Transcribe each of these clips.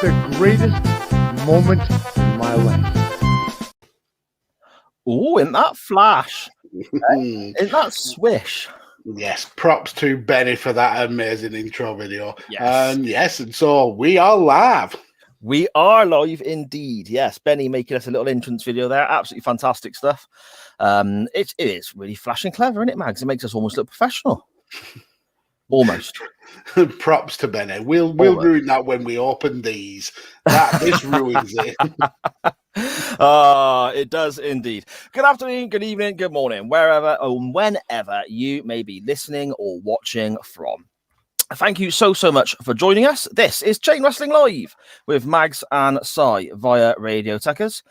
the greatest moment in my life. Oh, in that flash, in that swish. Yes, props to Benny for that amazing intro video. Yes. And so we are live. We are live indeed. Yes, Benny making us a little entrance video there. Absolutely fantastic stuff. It is really flashing clever, isn't it, Mags? It makes us almost look professional. Almost. Props to Benny. We'll ruin that when we open these. This ruins it. It does indeed. Good afternoon, good evening, good morning, wherever and whenever you may be listening or watching from. Thank you so much for joining us. This is Chain Wrestling Live with Mags and Sai via Radio Tekkers.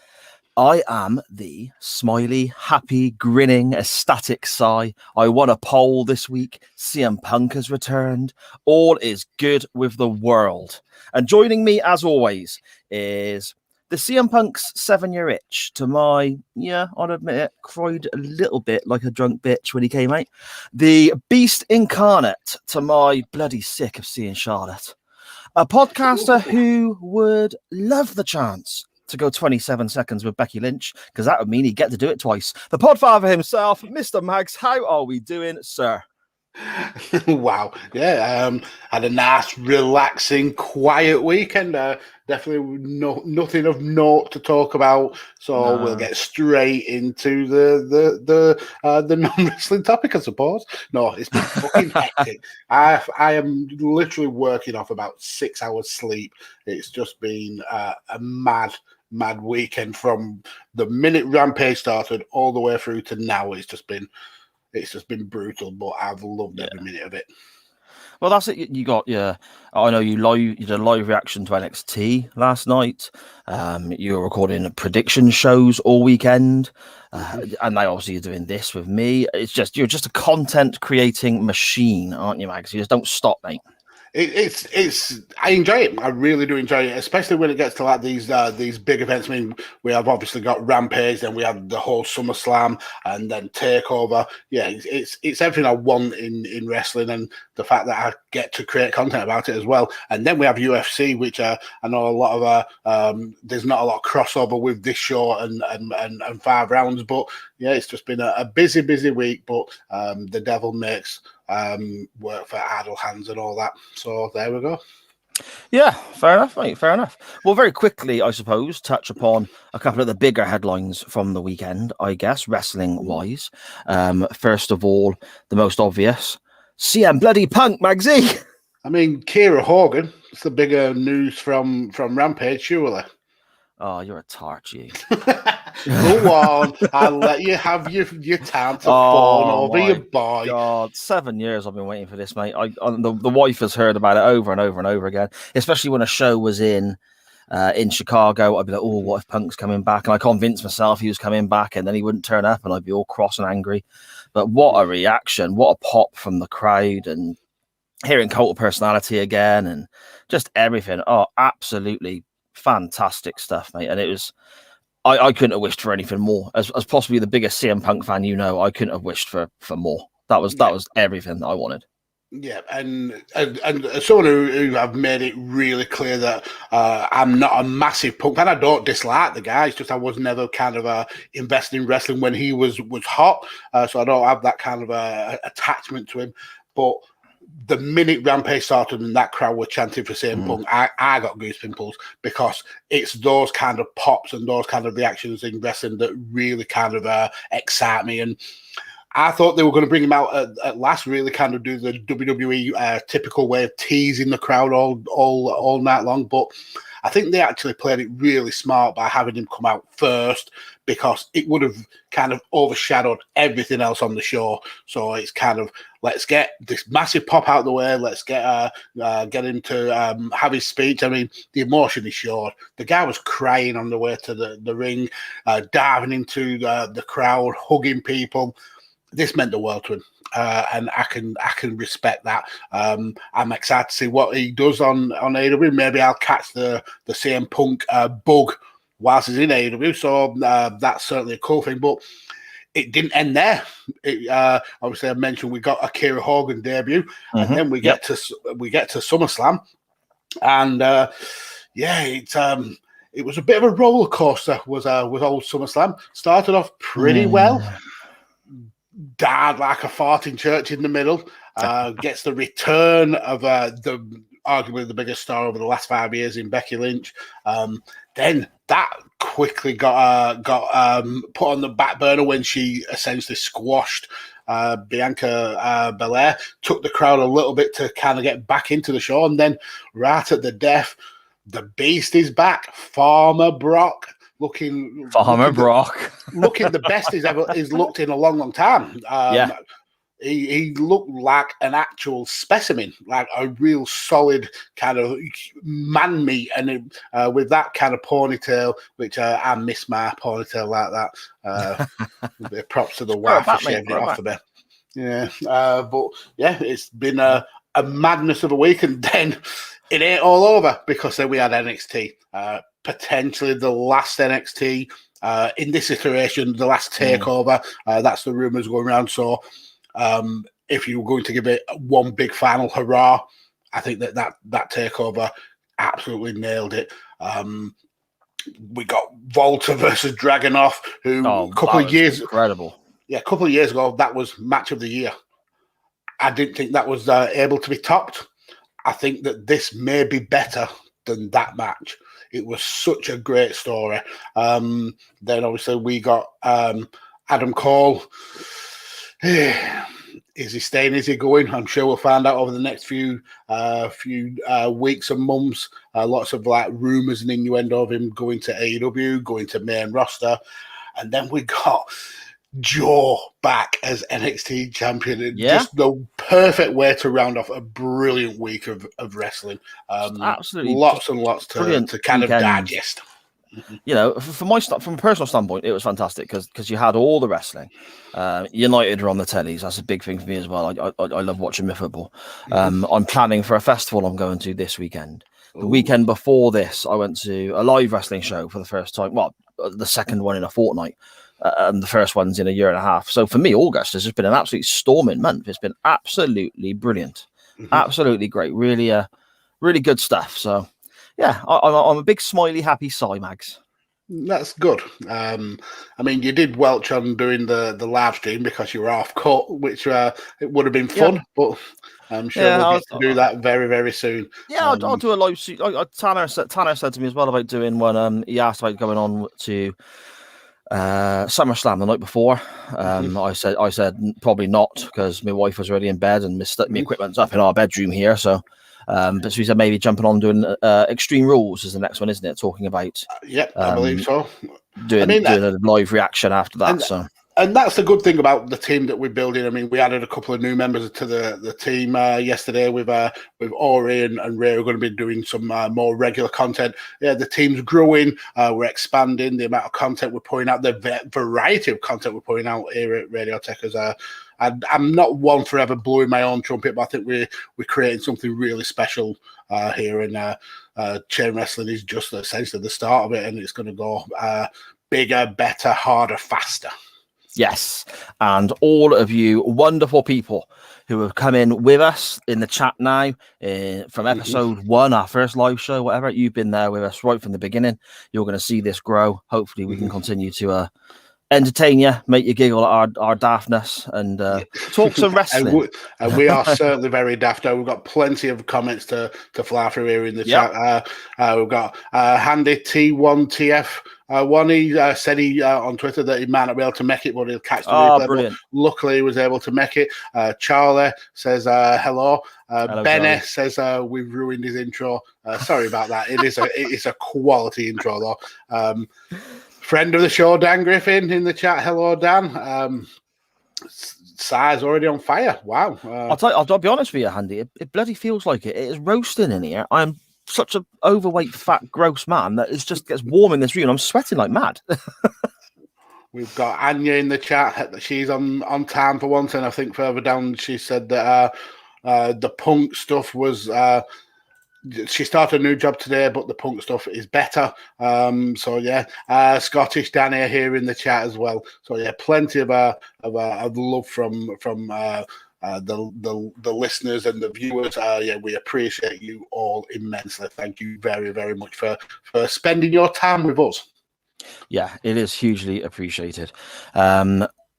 I am the smiley, happy, grinning, ecstatic Sai. I won a poll this week. CM Punk has returned. All is good with the world. And joining me, as always, is the CM Punk's 7-year itch to my, I'll admit it, cried a little bit like a drunk bitch when he came out. The beast incarnate to my bloody sick of seeing Charlotte. A podcaster who would love the chance to go 27 seconds with Becky Lynch, because that would mean he'd get to do it twice. The podfather himself, Mr. Mags, how are we doing, sir? Wow. Yeah, had a nice, relaxing, quiet weekend. Definitely nothing of note to talk about. So we'll get straight into the non-wrestling topic, I suppose. No, it's been fucking hectic. I am literally working off about 6 hours sleep. It's just been a mad weekend from the minute Rampage started all the way through to now. It's just been brutal, but I've loved every minute of it. Well, that's it. You got I know you did a live reaction to NXT last night. You were recording prediction shows all weekend, and now obviously you're doing this with me. It's just you're just a content creating machine, aren't you, Mags? You just don't stop, mate. I enjoy it. I really do enjoy it, especially when it gets to like these big events. I mean, we have obviously got Rampage, then we have the whole Summerslam, and then Takeover. Yeah, it's everything I want in wrestling, and the fact that I get to create content about it as well. And then we have UFC, which I know a lot of there's not a lot of crossover with this show and 5 rounds, but yeah, it's just been a busy week. But the devil makes work for idle hands and all that. So there we go. Yeah, fair enough, mate. Fair enough. Well, very quickly, I suppose, touch upon a couple of the bigger headlines from the weekend, I guess, wrestling-wise. First of all, the most obvious, CM bloody Punk, Magsy. I mean, Kira Hogan. It's the bigger news from Rampage, surely. Oh, you're a tart, you. Go on. I'll let you have your time to fawn over your boy. God, 7 years I've been waiting for this, mate. The wife has heard about it over and over and over again, especially when a show was in Chicago. I'd be like, oh, what if Punk's coming back? And I convinced myself he was coming back, and then he wouldn't turn up, and I'd be all cross and angry. But what a reaction. What a pop from the crowd, and hearing Cult of Personality again, and just everything. Oh, absolutely fantastic stuff, mate. And it was, I couldn't have wished for anything more. As possibly the biggest CM Punk fan, I couldn't have wished for more. That was everything that I wanted. Yeah, and someone who have made it really clear that I'm not a massive Punk fan. I don't dislike the guy. It's just I was never kind of invested in wrestling when he was hot. So I don't have that kind of attachment to him. But the minute Rampage started and that crowd were chanting for CM Punk, I got goose pimples, because it's those kind of pops and those kind of reactions in wrestling that really kind of excite me. And I thought they were going to bring him out at last, really kind of do the WWE typical way of teasing the crowd all night long. But I think they actually played it really smart by having him come out first, because it would have kind of overshadowed everything else on the show. So it's kind of, let's get this massive pop out of the way. Let's get him to have his speech. I mean, the emotion he showed. The guy was crying on the way to the ring, diving into the crowd, hugging people. This meant the world to him. And I can respect that. I'm excited to see what he does on AEW. Maybe I'll catch the CM Punk bug whilst he's in AEW. So that's certainly a cool thing. But it didn't end there. Obviously, I mentioned we got Akira Hogan debut, and then we get to SummerSlam, and yeah, it was a bit of a roller coaster. Was old SummerSlam. Started off pretty well. Died like a fart in church in the middle. Gets the return of the arguably the biggest star over the last 5 years in Becky Lynch. Then that quickly got put on the back burner when she essentially squashed Bianca Belair, took the crowd a little bit to kind of get back into the show, and then right at the death, the Beast is back. Farmer Brock looking the best he's looked in a long time. He looked like an actual specimen, like a real solid kind of man meat, and with that kind of ponytail, which I miss my ponytail like that. Props to the wife for shaving it off of me. Yeah, but yeah, it's been a madness of a week, and then it ain't all over because then we had NXT, potentially the last NXT in this iteration, the last takeover. That's the rumors going around. So. If you were going to give it one big final hurrah, I think that takeover absolutely nailed it. We got Volta versus Dragunov, who a couple of years ago, that was match of the year. I didn't think that was able to be topped. I think that this may be better than that match. It was such a great story. Then obviously we got Adam Cole. Is he staying? Is he going? I'm sure we'll find out over the next few weeks and months. Lots of like rumors and innuendo of him going to AEW, going to main roster, and then we got Joe back as NXT champion. Just the perfect way to round off a brilliant week of wrestling. Absolutely, lots and lots to kind of digest. You know, from a personal standpoint, it was fantastic because you had all the wrestling. United are on the tellies. That's a big thing for me as well. I love watching my football. I'm planning for a festival I'm going to this weekend. The weekend before this, I went to a live wrestling show for the first time. Well, the second one in a fortnight, and the first one's in a year and a half. So for me, August has just been an absolutely storming month. It's been absolutely brilliant, absolutely great. Really, really good stuff. So. Yeah, I'm a big smiley, happy Cy Mags. That's good. I mean, you did welch on doing the live stream because you were off cut, which it would have been fun, but I'm sure we'll get to do that very, very soon. Yeah, I'll do a live stream. Tanner said to me as well about doing one. He asked about going on to SummerSlam the night before. I said probably not because my wife was already in bed and my equipment's up in our bedroom here, so. But so he said maybe jumping on doing Extreme Rules is the next one, isn't it? Talking about I believe so. Doing a live reaction after that. And that's the good thing about the team that we're building. I mean, we added a couple of new members to the team yesterday with Ori and Ray. We're going to be doing some more regular content. Yeah, the team's growing. We're expanding the amount of content we're putting out, the variety of content we're putting out here at Radio Tekkers. I'm not one for ever blowing my own trumpet, but I think we're creating something really special here. And chain wrestling is just essentially the start of it, and it's going to go bigger, better, harder, faster. Yes, and all of you wonderful people who have come in with us in the chat now from episode 1, our first live show, whatever, you've been there with us right from the beginning. You're going to see this grow. Hopefully we can continue to entertain you, make you giggle at our daftness, and talk some wrestling. and we are certainly very daft. We've got plenty of comments to fly through here in the chat. We've got Handy T1TF. He said on Twitter that he might not be able to make it, but he'll catch the replay. Brilliant. Luckily, he was able to make it. Charlie says hello. Hello, Benny says we've ruined his intro. Sorry about that. It is a quality intro though. Friend of the show, Dan Griffin, in the chat. Hello, Dan. Si's already on fire. Wow. I'll be honest with you, Handy. It bloody feels like it. It is roasting in here. I'm such an overweight, fat, gross man that it just gets warm in this room. I'm sweating like mad. We've got Anya in the chat. She's on time for once, and I think further down she said that the Punk stuff was. She started a new job today, but the Punk stuff is better. So yeah, Scottish Danny here in the chat as well. So yeah, plenty of love from the listeners and the viewers. We appreciate you all immensely. Thank you very, very much for spending your time with us. Yeah, it is hugely appreciated.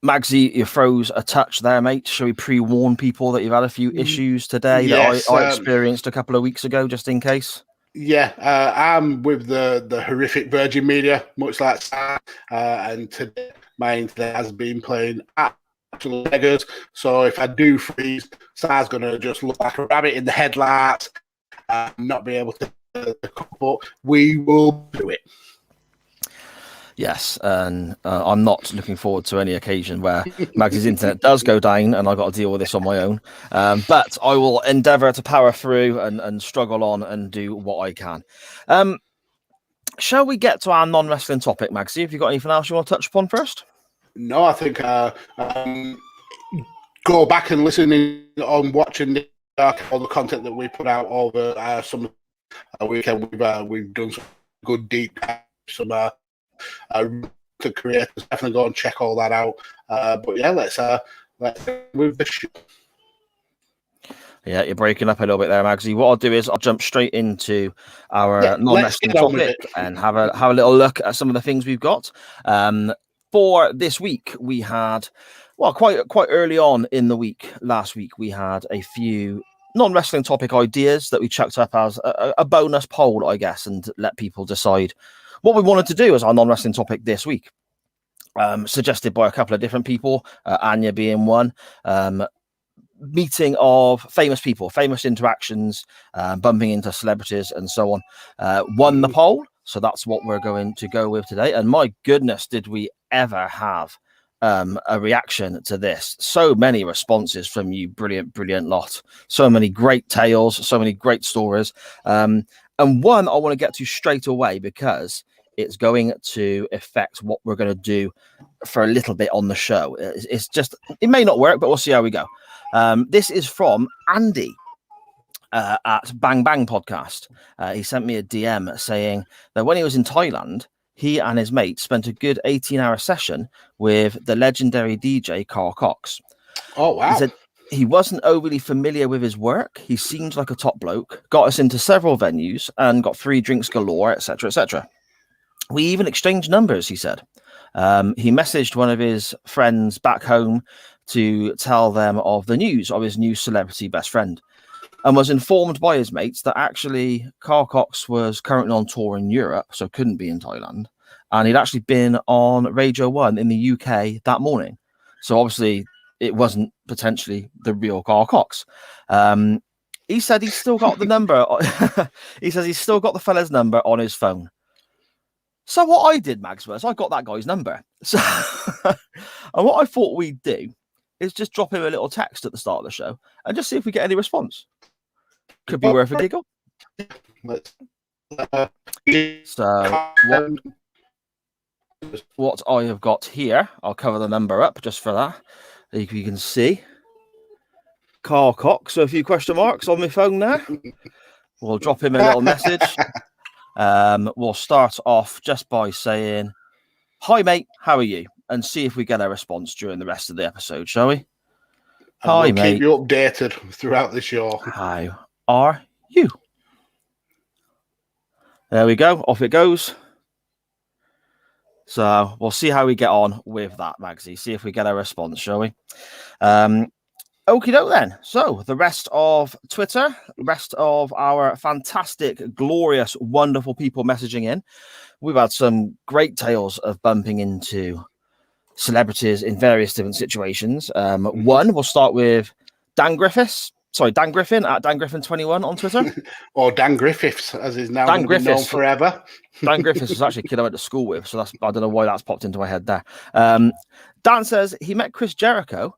Magsy, you froze a touch there, mate. Shall we pre-warn people that you've had a few issues today that I experienced a couple of weeks ago, just in case? Yeah, I'm with the horrific Virgin Media, much like Sam, and today my internet has been playing absolute beggars. So if I do freeze, Sar's going to just look like a rabbit in the headlights, not be able to but we will do it. Yes, and I'm not looking forward to any occasion where Magsy's internet does go down and I've got to deal with this on my own. But I will endeavour to power through and struggle on and do what I can. Shall we get to our non-wrestling topic, Magsy? Have you got anything else you want to touch upon first? No, I think go back and listen on watching all the content that we put out over some weekend. We've done some good deep some to creators. Definitely go and check all that out. But yeah, let's move the show. Yeah, you're breaking up a little bit there, Magsy. What I'll do is I'll jump straight into our non-wrestling topic and have a little look at some of the things we've got. For this week, we had, well, quite early on in the week, last week, we had a few non-wrestling topic ideas that we chucked up as a bonus poll, I guess, and let people decide what we wanted to do as our non-wrestling topic this week. Suggested by a couple of different people, Anya being one. Meeting of famous people, famous interactions, bumping into celebrities and so on, won the poll. So that's what we're going to go with today. And my goodness, did we ever have a reaction to this? So many responses from you, brilliant lot. So many great tales, so many great stories. And one I want to get to straight away because it's going to affect what we're going to do for a little bit on the show. It's just, it may not work, but we'll see how we go. This is from Andy at Bang Bang Podcast. He sent me a DM saying that when he was in Thailand, he and his mate spent a good 18-hour session with the legendary DJ Carl Cox. Oh, wow. He said he wasn't overly familiar with his work. He seemed like a top bloke, got us into several venues and got free drinks galore, etc., etc. We even exchanged numbers, he said. He messaged one of his friends back home to tell them of the news of his new celebrity best friend and was informed by his mates that actually Carl Cox was currently on tour in Europe, so couldn't be in Thailand. And he'd actually been on Radio 1 in the UK that morning. So obviously it wasn't potentially the real Carl Cox. He said he's still got the number. He says he's still got the fella's number on his phone. So what I did, Mags, was I got that guy's number. So, and what I thought we'd do is just drop him a little text at the start of the show and just see if we get any response. Could be worth a giggle. So what I have got here, I'll cover the number up just for that. You can see Carl Cox. So a few question marks on my phone there. We'll drop him a little message. We'll start off just by saying, "Hi, mate, how are you?" and see if we get a response during the rest of the episode, shall we? Hi, mate. Keep you updated throughout the show. How are you? There we go. Off it goes. So we'll see how we get on with that, Magsy. See if we get a response, shall we? Okie doke then. So the rest of Twitter, rest of our fantastic, glorious, wonderful people messaging in. We've had some great tales of bumping into celebrities in various different situations. One, we'll start with Dan Griffin at Dan Griffin 21 on Twitter. Or Dan Griffiths, as is now known forever. Dan Griffiths was actually a kid I went to school with, so I don't know why that's popped into my head there. Dan says he met Chris Jericho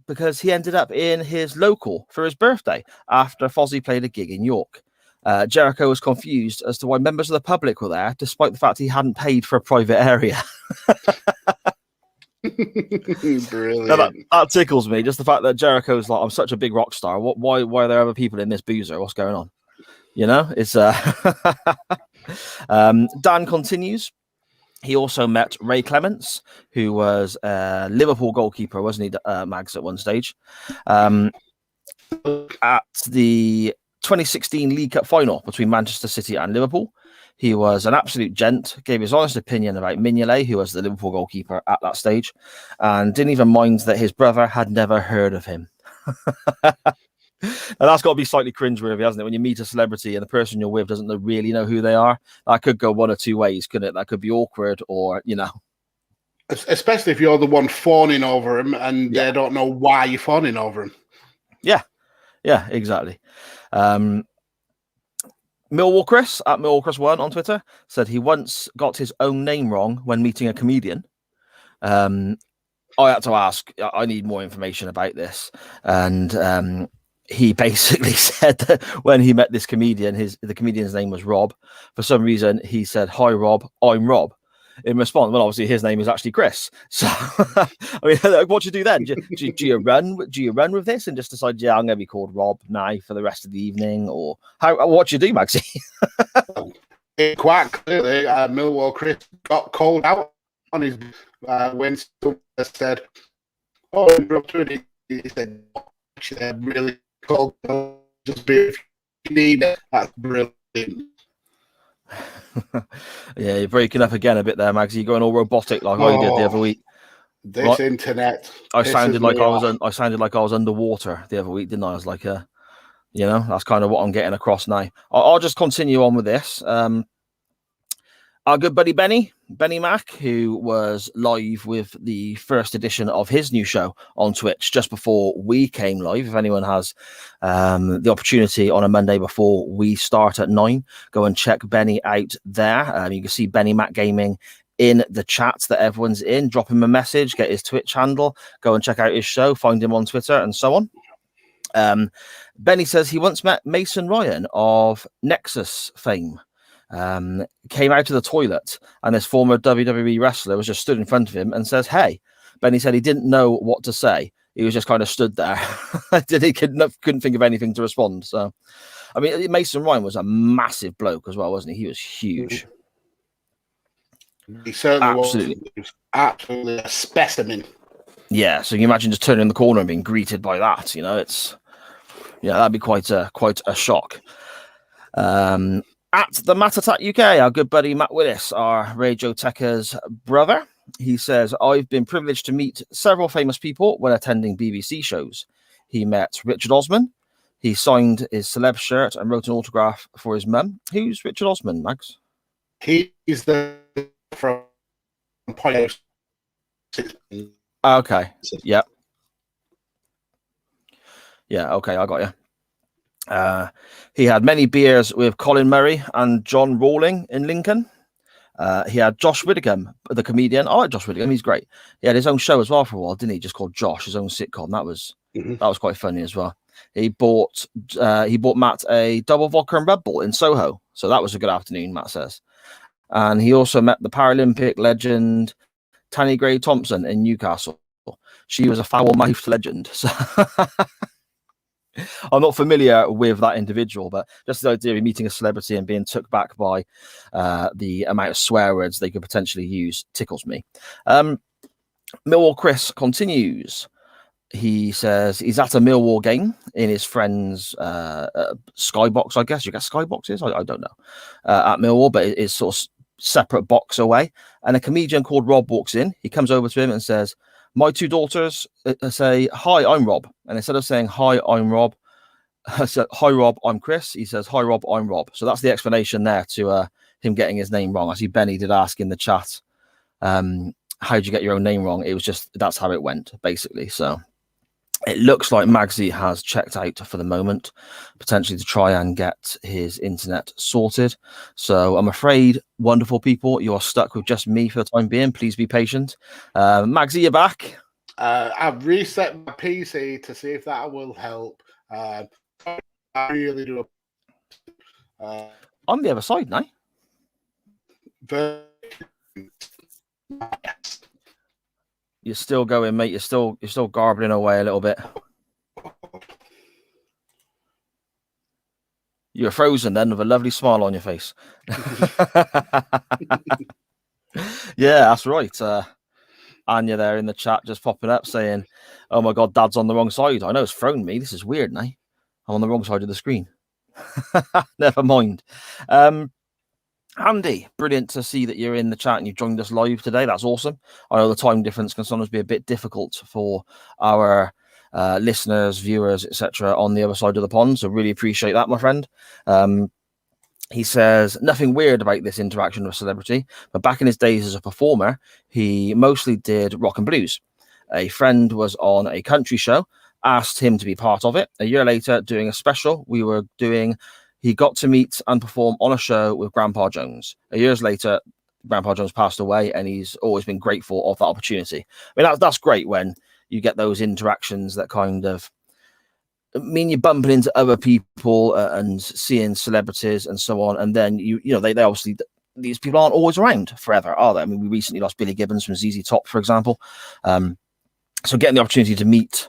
because he ended up in his local for his birthday after Fozzy played a gig in York. Jericho was confused as to why members of the public were there, despite the fact he hadn't paid for a private area. Brilliant. That tickles me. Just the fact that Jericho's like, I'm such a big rock star. Why are there other people in this boozer? What's going on? You know, it's Dan continues. He also met Ray Clements, who was a Liverpool goalkeeper, wasn't he, Mags, at one stage? At the 2016 League Cup final between Manchester City and Liverpool, he was an absolute gent, gave his honest opinion about Mignolet, who was the Liverpool goalkeeper at that stage, and didn't even mind that his brother had never heard of him. And that's got to be slightly cringeworthy, hasn't it? When you meet a celebrity and the person you're with doesn't really know who they are, that could go one or two ways, couldn't it? That could be awkward, or, you know. Especially if you're the one fawning over him and they don't know why you're fawning over him. Yeah, exactly. Millwall Chris at Millwall Chris1 on Twitter said he once got his own name wrong when meeting a comedian. I had to ask, I need more information about this. And he basically said that when he met this comedian, the comedian's name was Rob. For some reason, he said, "Hi, Rob, I'm Rob." In response, well, obviously his name is actually Chris. So, I mean, what do you do then? Do you run with this and just decide, yeah, I'm going to be called Rob now for the rest of the evening, or what do you do, Maxie? Quite clearly, Millwall Chris got called out on his when someone said, "Oh, he said, actually, I'm really cold. Just be if you need it." That's brilliant. Yeah, you're breaking up again a bit there, Mags. You're going all robotic like I did the other week. This internet. I sounded like I was underwater the other week, didn't I? I was like, that's kind of what I'm getting across now. I'll just continue on with this. Our good buddy Benny Mac, who was live with the first edition of his new show on Twitch just before we came live. If anyone has the opportunity on a Monday before we start at 9, go and check Benny out there. You can see Benny Mac Gaming in the chat that everyone's in. Drop him a message, get his Twitch handle, go and check out his show, find him on Twitter and so on. Benny says he once met Mason Ryan of Nexus fame. Came out of the toilet and this former WWE wrestler was just stood in front of him and says, "Hey." Benny said he didn't know what to say. He was just kind of stood there. He couldn't think of anything to respond. So, I mean, Mason Ryan was a massive bloke as well, wasn't he? He was huge. He certainly was. He was absolutely a specimen. Yeah, so you can imagine just turning the corner and being greeted by that. You know, that'd be quite a shock. At the Matt Attack UK, our good buddy Matt Willis, our Radio Tekkers brother, he says, "I've been privileged to meet several famous people when attending BBC shows. He met Richard Osman. He signed his celeb shirt and wrote an autograph for his mum." Who's Richard Osman, Mags? He is from Point. Okay. Yeah. Yeah. Okay. I got you. He had many beers with Colin Murray and John Rawling in Lincoln. He had Josh Widdicombe, the comedian. I like Josh Widdicombe. He's great. He had his own show as well for a while, didn't he? Just called Josh, his own sitcom. That was quite funny as well. He bought Matt a double vodka and Red Bull in Soho. So that was a good afternoon, Matt says. And he also met the Paralympic legend Tanni Gray Thompson in Newcastle. She was a foul-mouthed legend. So I'm not familiar with that individual, but just the idea of meeting a celebrity and being took back by the amount of swear words they could potentially use tickles me. Millwall Chris continues. He says he's at a Millwall game in his friend's skybox, I guess. You guess skyboxes? I don't know. At Millwall, but it's sort of separate box away. And a comedian called Rob walks in. He comes over to him and says, "My two daughters say, 'Hi, I'm Rob.'" And instead of saying, "Hi, I'm Rob," I said, "Hi, Rob, I'm Chris." He says, "Hi, Rob, I'm Rob." So that's the explanation there to him getting his name wrong. I see Benny did ask in the chat, how'd you get your own name wrong? It was just, that's how it went, basically. So it looks like Magsy has checked out for the moment, potentially to try and get his internet sorted. So I'm afraid, wonderful people, you are stuck with just me for the time being. Please be patient. Magsy, you're back. I've reset my PC to see if that will help. I really do. On the other side now. You're still going, mate. You're still garbling away a little bit. You're frozen then with a lovely smile on your face. Yeah, that's right. Anya there in the chat just popping up saying, "Oh my God, Dad's on the wrong side. I know it's thrown me. This is weird, now. I'm on the wrong side of the screen." Never mind. Andy, brilliant to see that you're in the chat and you've joined us live today. That's awesome. I know the time difference can sometimes be a bit difficult for our listeners, viewers, etc. on the other side of the pond. So really appreciate that, my friend. He says, nothing weird about this interaction with a celebrity, but back in his days as a performer, he mostly did rock and blues. A friend was on a country show, asked him to be part of it. A year later, doing a special he got to meet and perform on a show with Grandpa Jones. A years later, Grandpa Jones passed away, and he's always been grateful of that opportunity. I mean, that's great when you get those interactions that kind of mean you're bumping into other people and seeing celebrities and so on. And then, they obviously, these people aren't always around forever, are they? I mean, we recently lost Billy Gibbons from ZZ Top, for example. So getting the opportunity to meet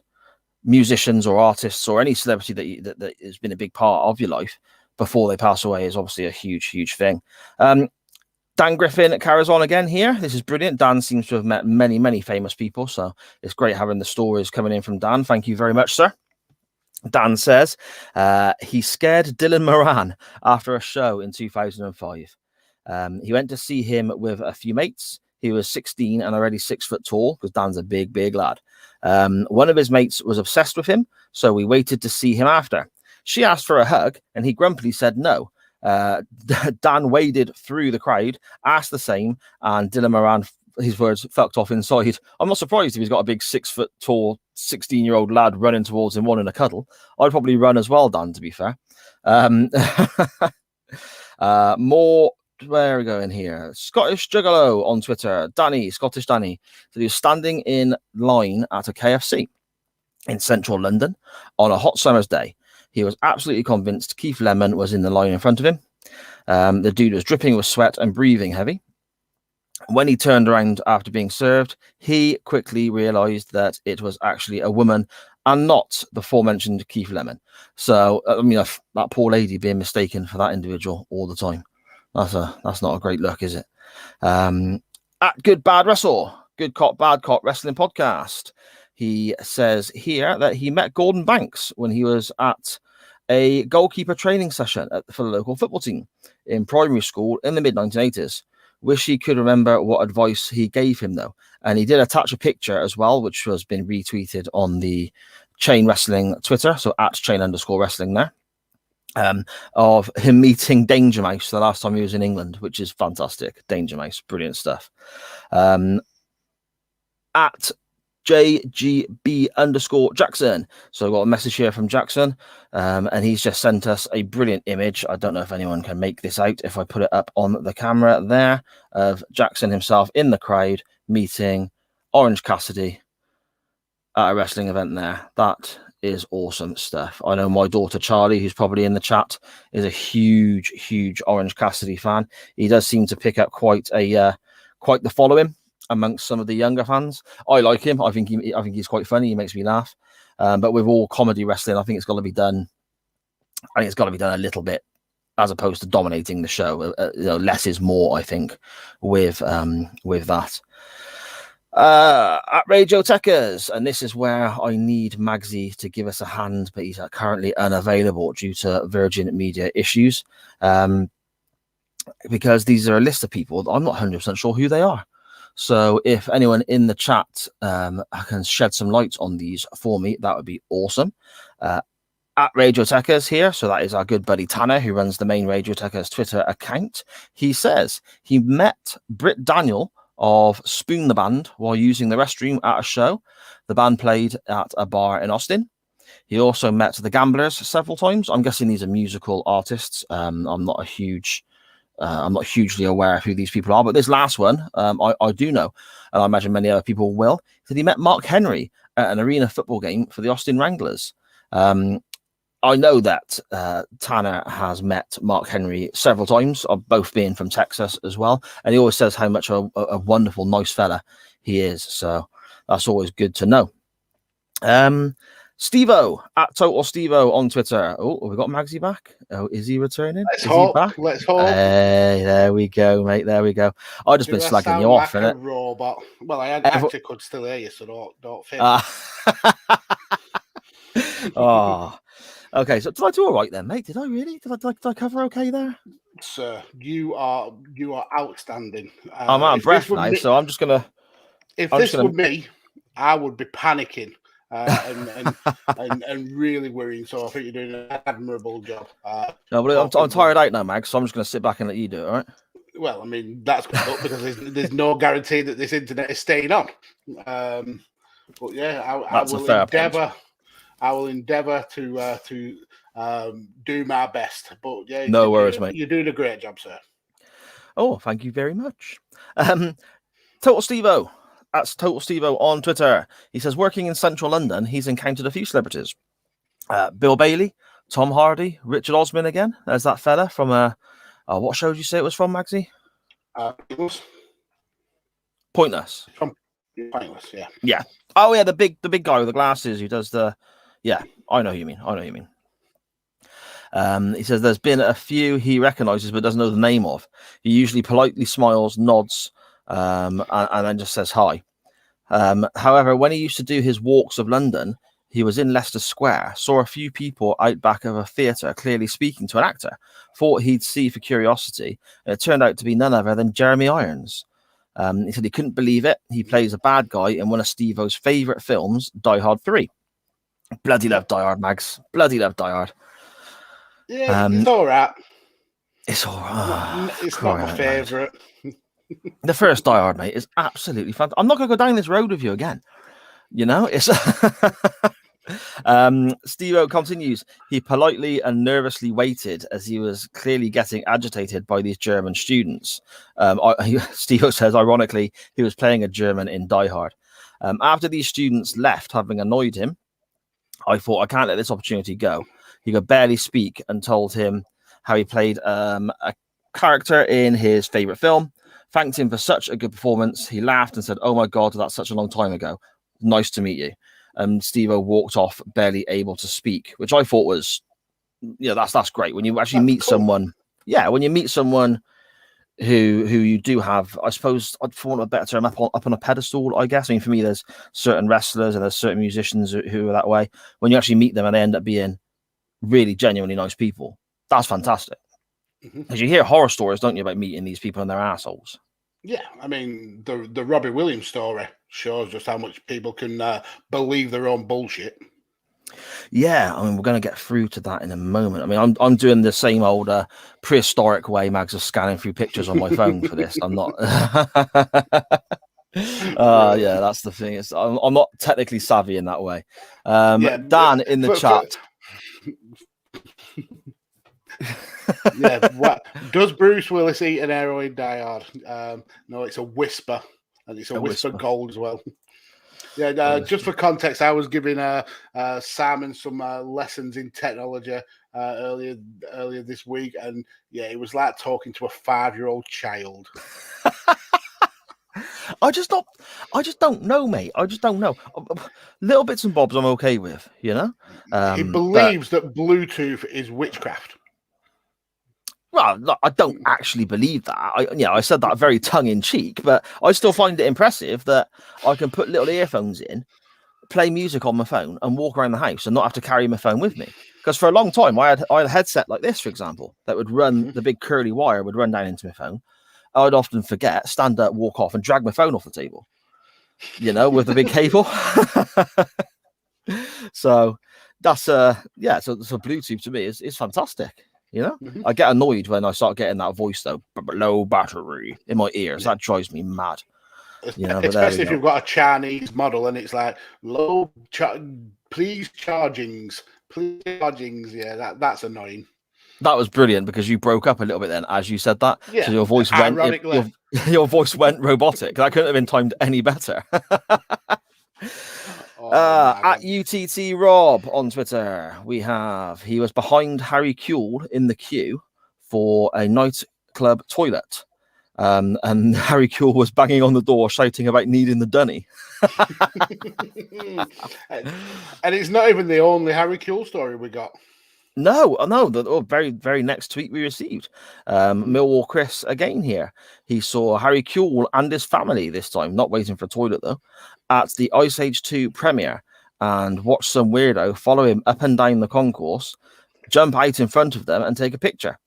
musicians or artists or any celebrity that has been a big part of your life before they pass away is obviously a huge, huge thing. Dan Griffin carries on again here. This is brilliant. Dan seems to have met many, many famous people. So it's great having the stories coming in from Dan. Thank you very much, sir. Dan says he scared Dylan Moran after a show in 2005. He went to see him with a few mates. He was 16 and already 6 foot tall because Dan's a big, big lad. One of his mates was obsessed with him, so we waited to see him after. She asked for a hug, and he grumpily said no. Dan waded through the crowd, asked the same, and Dylan Moran, his words, fucked off inside. I'm not surprised if he's got a big 6 foot tall, 16-year-old lad running towards him, wanting a cuddle. I'd probably run as well, Dan, to be fair. More. Where are we going here? Scottish Juggalo on Twitter. Scottish Danny. So he was standing in line at a KFC in central London on a hot summer's day. He was absolutely convinced Keith Lemon was in the line in front of him. The dude was dripping with sweat and breathing heavy. When he turned around after being served, he quickly realized that it was actually a woman and not the aforementioned Keith Lemon. So, I mean, that poor lady being mistaken for that individual all the time. That's not a great look, is it? At Good Bad Wrestle, Good Cop, Bad Cop Wrestling Podcast. He says here that he met Gordon Banks when he was at a goalkeeper training session for the local football team in primary school in the mid-1980s. Wish he could remember what advice he gave him, though. And he did attach a picture as well, which has been retweeted on the Chain Wrestling Twitter, so at @chain_wrestling there. Of him meeting Danger Mouse the last time he was in England, which is fantastic. Danger Mouse, brilliant stuff. At JGB_Jackson. So I got a message here from Jackson, and he's just sent us a brilliant image. I don't know if anyone can make this out if I put it up on the camera there of Jackson himself in the crowd meeting Orange Cassidy at a wrestling event there. That is awesome stuff. I know my daughter Charlie, who's probably in the chat, is a huge, huge Orange Cassidy fan. He does seem to pick up quite the following amongst some of the younger fans. I like him. I think he's quite funny. He makes me laugh. But with all comedy wrestling, I think it's got to be done. I think it's got to be done a little bit, as opposed to dominating the show. Less is more, I think, with that. At Radio Tekkers, and this is where I need Magsy to give us a hand, but he's currently unavailable due to Virgin Media issues. Because these are a list of people that I'm not 100% sure who they are. So if anyone in the chat can shed some light on these for me, that would be awesome. At Radio Tekkers here, so that is our good buddy Tanner, who runs the main Radio Tekkers Twitter account. He says he met Britt Daniel of Spoon the Band while using the restroom at a show. The band played at a bar in Austin. He also met the Gamblers several times. I'm guessing these are musical artists. I'm not hugely aware of who these people are, but this last one I do know, and I imagine many other people will. That he met Mark Henry at an arena football game for the Austin Wranglers. I know that Tanner has met Mark Henry several times, both being from Texas as well, and he always says how much a wonderful, nice fella he is. So that's always good to know. Steve-O at Total Steve-O on Twitter. Oh, have we got Magsy back? Oh, is he returning? Let's is hope. He back? Let's hope. Hey, there we go, mate. There we go. I've just been slagging you off, innit? Robot. Well, I actually could still hear you, so don't feel. Oh, okay. So did I do all right then, mate? Did I really? Did I cover okay there? Sir, you are outstanding. I'm out of breath now, so I'm just gonna. If this were me, I would be panicking and really worrying. So I think you're doing an admirable job. No, but I'm tired out now, Mag. So I'm just gonna sit back and let you do it. All right. Well, I mean that's good because there's no guarantee that this internet is staying on. But yeah, I will endeavour to do my best. But yeah, no worries, mate. You're doing a great job, sir. Oh, thank you very much. Total Steve-O. That's Total Steve-O on Twitter. He says, working in central London, he's encountered a few celebrities. Bill Bailey, Tom Hardy, Richard Osman again. There's that fella from what show did you say it was from, Magsy? Pointless. Pointless, yeah. Yeah. Oh yeah, the big guy with the glasses who does the. Yeah, I know who you mean. He says there's been a few he recognises but doesn't know the name of. He usually politely smiles, nods, and then just says hi. However, when he used to do his walks of London, he was in Leicester Square, saw a few people out back of a theatre clearly speaking to an actor, thought he'd see for curiosity, and it turned out to be none other than Jeremy Irons. He said he couldn't believe it. He plays a bad guy in one of Steve-O's favourite films, Die Hard 3. Bloody love Die Hard, Mags. Bloody love Die Hard. Yeah, it's all right. It's all right. It's not my favourite. The first Die Hard, mate, is absolutely fantastic. I'm not going to go down this road with you again. You know, it's Steve-O continues. He politely and nervously waited as he was clearly getting agitated by these German students. Steve-O says, ironically, he was playing a German in Die Hard. After these students left, having annoyed him, I thought, I can't let this opportunity go. He could barely speak and told him how he played a character in his favourite film. Thanked him for such a good performance. He laughed and said, "Oh my God, that's such a long time ago. Nice to meet you." Steve-O walked off, barely able to speak, which I thought was, that's great. When you actually meet someone, when you meet someone who you do have, I suppose, for want of a better term, up on a pedestal, I guess. I mean, for me, there's certain wrestlers and there's certain musicians who are that way. When you actually meet them and they end up being really genuinely nice people, that's fantastic. Because you hear horror stories, don't you, about meeting these people and their assholes? Yeah, I mean, the Robbie Williams story shows just how much people can believe their own bullshit. Yeah, I mean, we're going to get through to that in a moment. I mean, I'm doing the same old prehistoric way, Mags, of scanning through pictures on my phone for this. I'm not. Yeah, that's the thing. I'm not technically savvy in that way. Dan in the chat. What does Bruce Willis eat an heroin Die Hard? No, it's a whisper, and it's a whisper gold as well. Just for context, I was giving Simon some lessons in technology earlier this week, and it was like talking to a 5-year-old child. I just don't know, mate. I just don't know. Little bits and bobs I'm okay with, you know. He believes that Bluetooth is witchcraft. Well, I don't actually believe that. I said that very tongue-in-cheek, but I still find it impressive that I can put little earphones in, play music on my phone, and walk around the house and not have to carry my phone with me. Because for a long time, I had a headset like this, for example, that would run, the big curly wire would run down into my phone. I'd often forget, stand up, walk off, and drag my phone off the table, with the big cable. So that's so Bluetooth to me is fantastic. I get annoyed when I start getting that voice though, low battery in my ears. That drives me mad. Especially if you've got a Chinese model and it's like please chargings. Yeah, that's annoying. That was brilliant because you broke up a little bit then as you said that. Yeah, so your voice your voice went robotic. That couldn't have been timed any better. At UTT Rob on Twitter, he was behind Harry Kuehl in the queue for a nightclub toilet. And Harry Kuehl was banging on the door, shouting about needing the dunny. And it's not even the only Harry Kuehl story we got. No. The very, very next tweet we received. Millwall Chris again here. He saw Harry Kuehl and his family this time, not waiting for a toilet though, at the Ice Age 2 premiere, and watched some weirdo follow him up and down the concourse, jump out in front of them, and take a picture.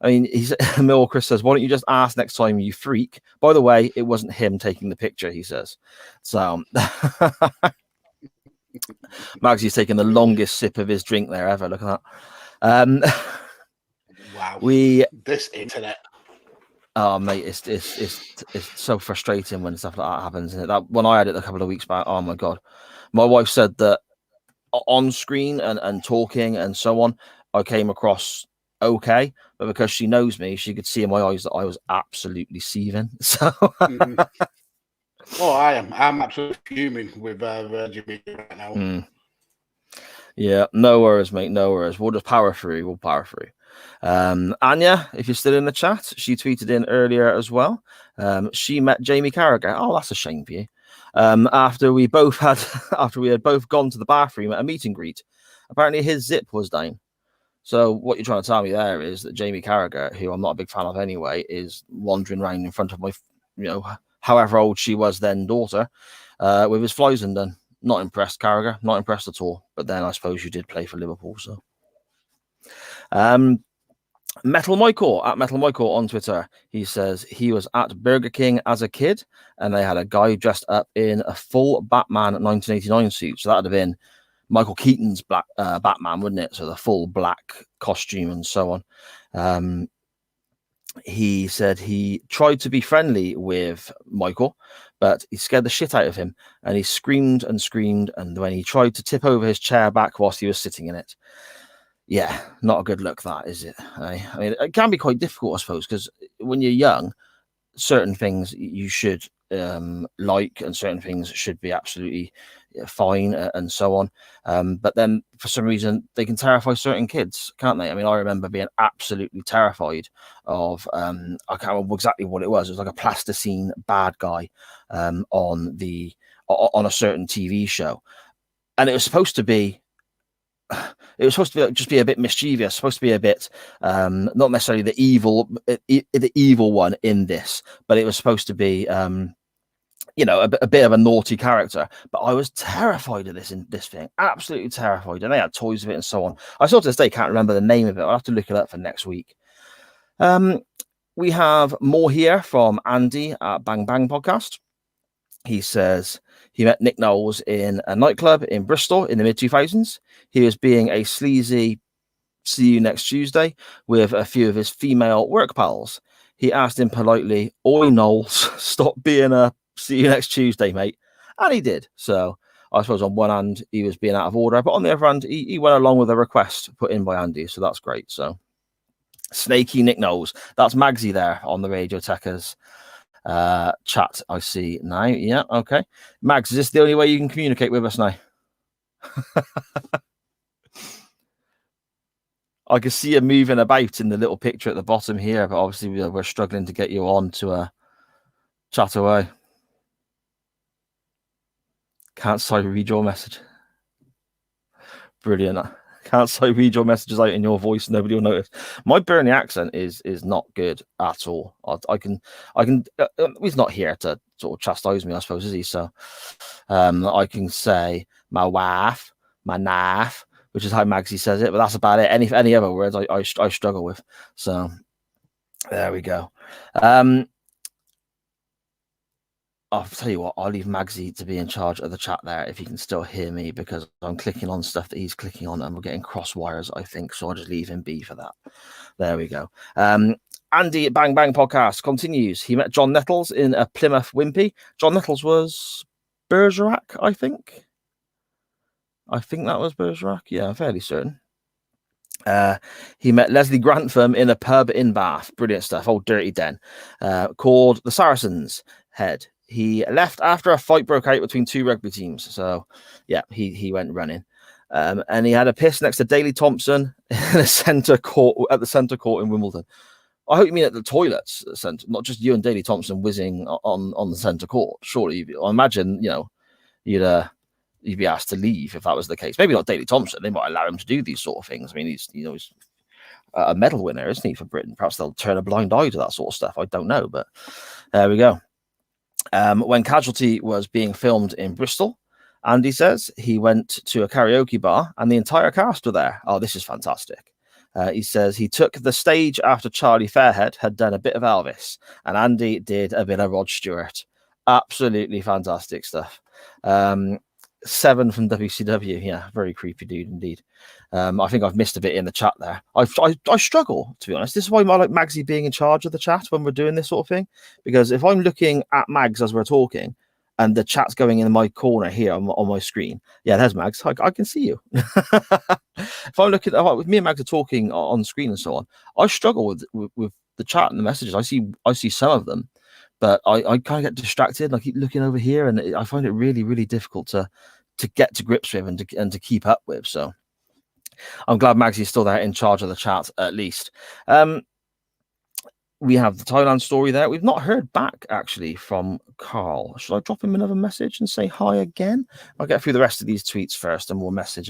I mean, Millwall Chris says, why don't you just ask next time, you freak? By the way, it wasn't him taking the picture, he says. So Magsy's taking the longest sip of his drink there ever. Look at that. Wow. This internet. Oh, mate, it's so frustrating when stuff like that happens. Isn't it? That when I had it a couple of weeks back, oh my God. My wife said that on screen and talking and so on, I came across okay, but because she knows me, she could see in my eyes that I was absolutely seething. So Oh, I'm absolutely fuming with Virgin Media right now. Yeah, no worries, mate, no worries. We'll just power through. Anya, if you're still in the chat, she tweeted in earlier as well. She met Jamie Carragher. Oh, that's a shame for you. After we had both gone to the bathroom at a meet and greet. Apparently his zip was down. So what you're trying to tell me there is that Jamie Carragher, who I'm not a big fan of anyway, is wandering around in front of my, however old she was then, daughter, with his flies undone. Not impressed, Carragher. Not impressed at all. But then I suppose you did play for Liverpool, so. Metal Michael on Twitter. He says he was at Burger King as a kid, and they had a guy dressed up in a full Batman 1989 suit. So that would have been Michael Keaton's Batman, wouldn't it? So the full black costume and so on. He said he tried to be friendly with Michael, but he scared the shit out of him, and he screamed and screamed. And when he tried to tip over his chair back whilst he was sitting in it, yeah, not a good look, that is it. I mean, it can be quite difficult, I suppose, because when you're young, certain things you should like, and certain things should be absolutely fine, and so on. But then for some reason they can terrify certain kids, can't they? I mean, I remember being absolutely terrified of I can't remember exactly what it was. It was like a plasticine bad guy on a certain TV show, and it was supposed to be just be a bit mischievous, supposed to be a bit not necessarily the evil one in this, but it was supposed to be a bit of a naughty character. But I was terrified of this thing, absolutely terrified. And they had toys of it and so on. I still to this day can't remember the name of it. I'll have to look it up for next week. We have more here from Andy at Bang Bang Podcast. He says he met Nick Knowles in a nightclub in Bristol in the mid-2000s. He was being a sleazy "see you next Tuesday" with a few of his female work pals. He asked him politely, "Oi, Knowles, stop being a see you next Tuesday, mate." And he did. So I suppose on one hand, he was being out of order, but on the other hand, he went along with a request put in by Andy. So that's great. So snaky Nick Knowles. That's Magsy there on the Radio Tekkers chat. I see now. Yeah, okay. Mags, is this the only way you can communicate with us now? I can see you moving about in the little picture at the bottom here, but obviously we're struggling to get you on to chat away. Can't sorry read your message. Brilliant. Can't so read your messages out in your voice. Nobody will notice. My Burnley accent is not good at all. I can. He's not here to sort of chastise me, I suppose, is he? So, I can say my wife, my knife, which is how Magsy says it, but that's about it. Any other words I struggle with. So, there we go. I'll tell you what, I'll leave Magsy to be in charge of the chat there if he can still hear me, because I'm clicking on stuff that he's clicking on and we're getting cross wires, I think. So I'll just leave him be for that. There we go. Andy at Bang Bang Podcast continues. He met John Nettles in a Plymouth Wimpy. John Nettles was Bergerac, I think. I think that was Bergerac. Yeah, I'm fairly certain. He met Leslie Grantham in a pub in Bath. Brilliant stuff. Old Dirty Den. Called the Saracens Head. He left after a fight broke out between two rugby teams. So, yeah, he went running. And he had a piss next to Daley Thompson in the centre court in Wimbledon. I hope you mean at the toilets centre, not just you and Daley Thompson whizzing on the centre court. Surely, I imagine, you'd be asked to leave if that was the case. Maybe not Daley Thompson. They might allow him to do these sort of things. I mean, he's a medal winner, isn't he, for Britain? Perhaps they'll turn a blind eye to that sort of stuff. I don't know, but there we go. When Casualty was being filmed in Bristol, Andy says he went to a karaoke bar and the entire cast were there. Oh, this is fantastic. He says he took the stage after Charlie Fairhead had done a bit of Elvis and Andy did a bit of Rod Stewart. Absolutely fantastic stuff. Seven from WCW. Yeah, very creepy dude indeed. I think I've missed a bit in the chat there. I struggle, to be honest. This is why I like Magsy being in charge of the chat when we're doing this sort of thing. Because if I'm looking at Mags as we're talking and the chat's going in my corner here on my screen, yeah, there's Mags. I can see you. If I'm looking at me and Mags are talking on screen and so on, I struggle with the chat and the messages. I see some of them, but I kind of get distracted. I keep looking over here, and I find it really, really difficult to get to grips with and to keep up with. So I'm glad Magsy's still there in charge of the chat, at least. We have the Thailand story there. We've not heard back, actually, from Carl. Should I drop him another message and say hi again? I'll get through the rest of these tweets first, and we'll message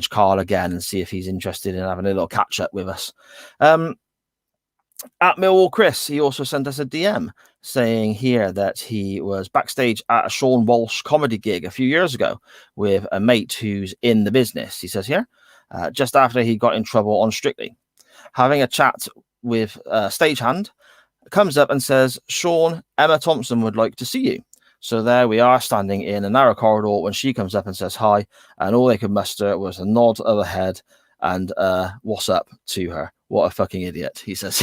Carl again and see if he's interested in having a little catch-up with us. At Millwall Chris, he also sent us a DM saying here that he was backstage at a Sean Walsh comedy gig a few years ago with a mate who's in the business. He says here, just after he got in trouble on Strictly. Having a chat with a stagehand, comes up and says, Sean, Emma Thompson would like to see you. So there we are, standing in a narrow corridor when she comes up and says hi, and all they could muster was a nod of the head and what's up to her. What a fucking idiot, he says.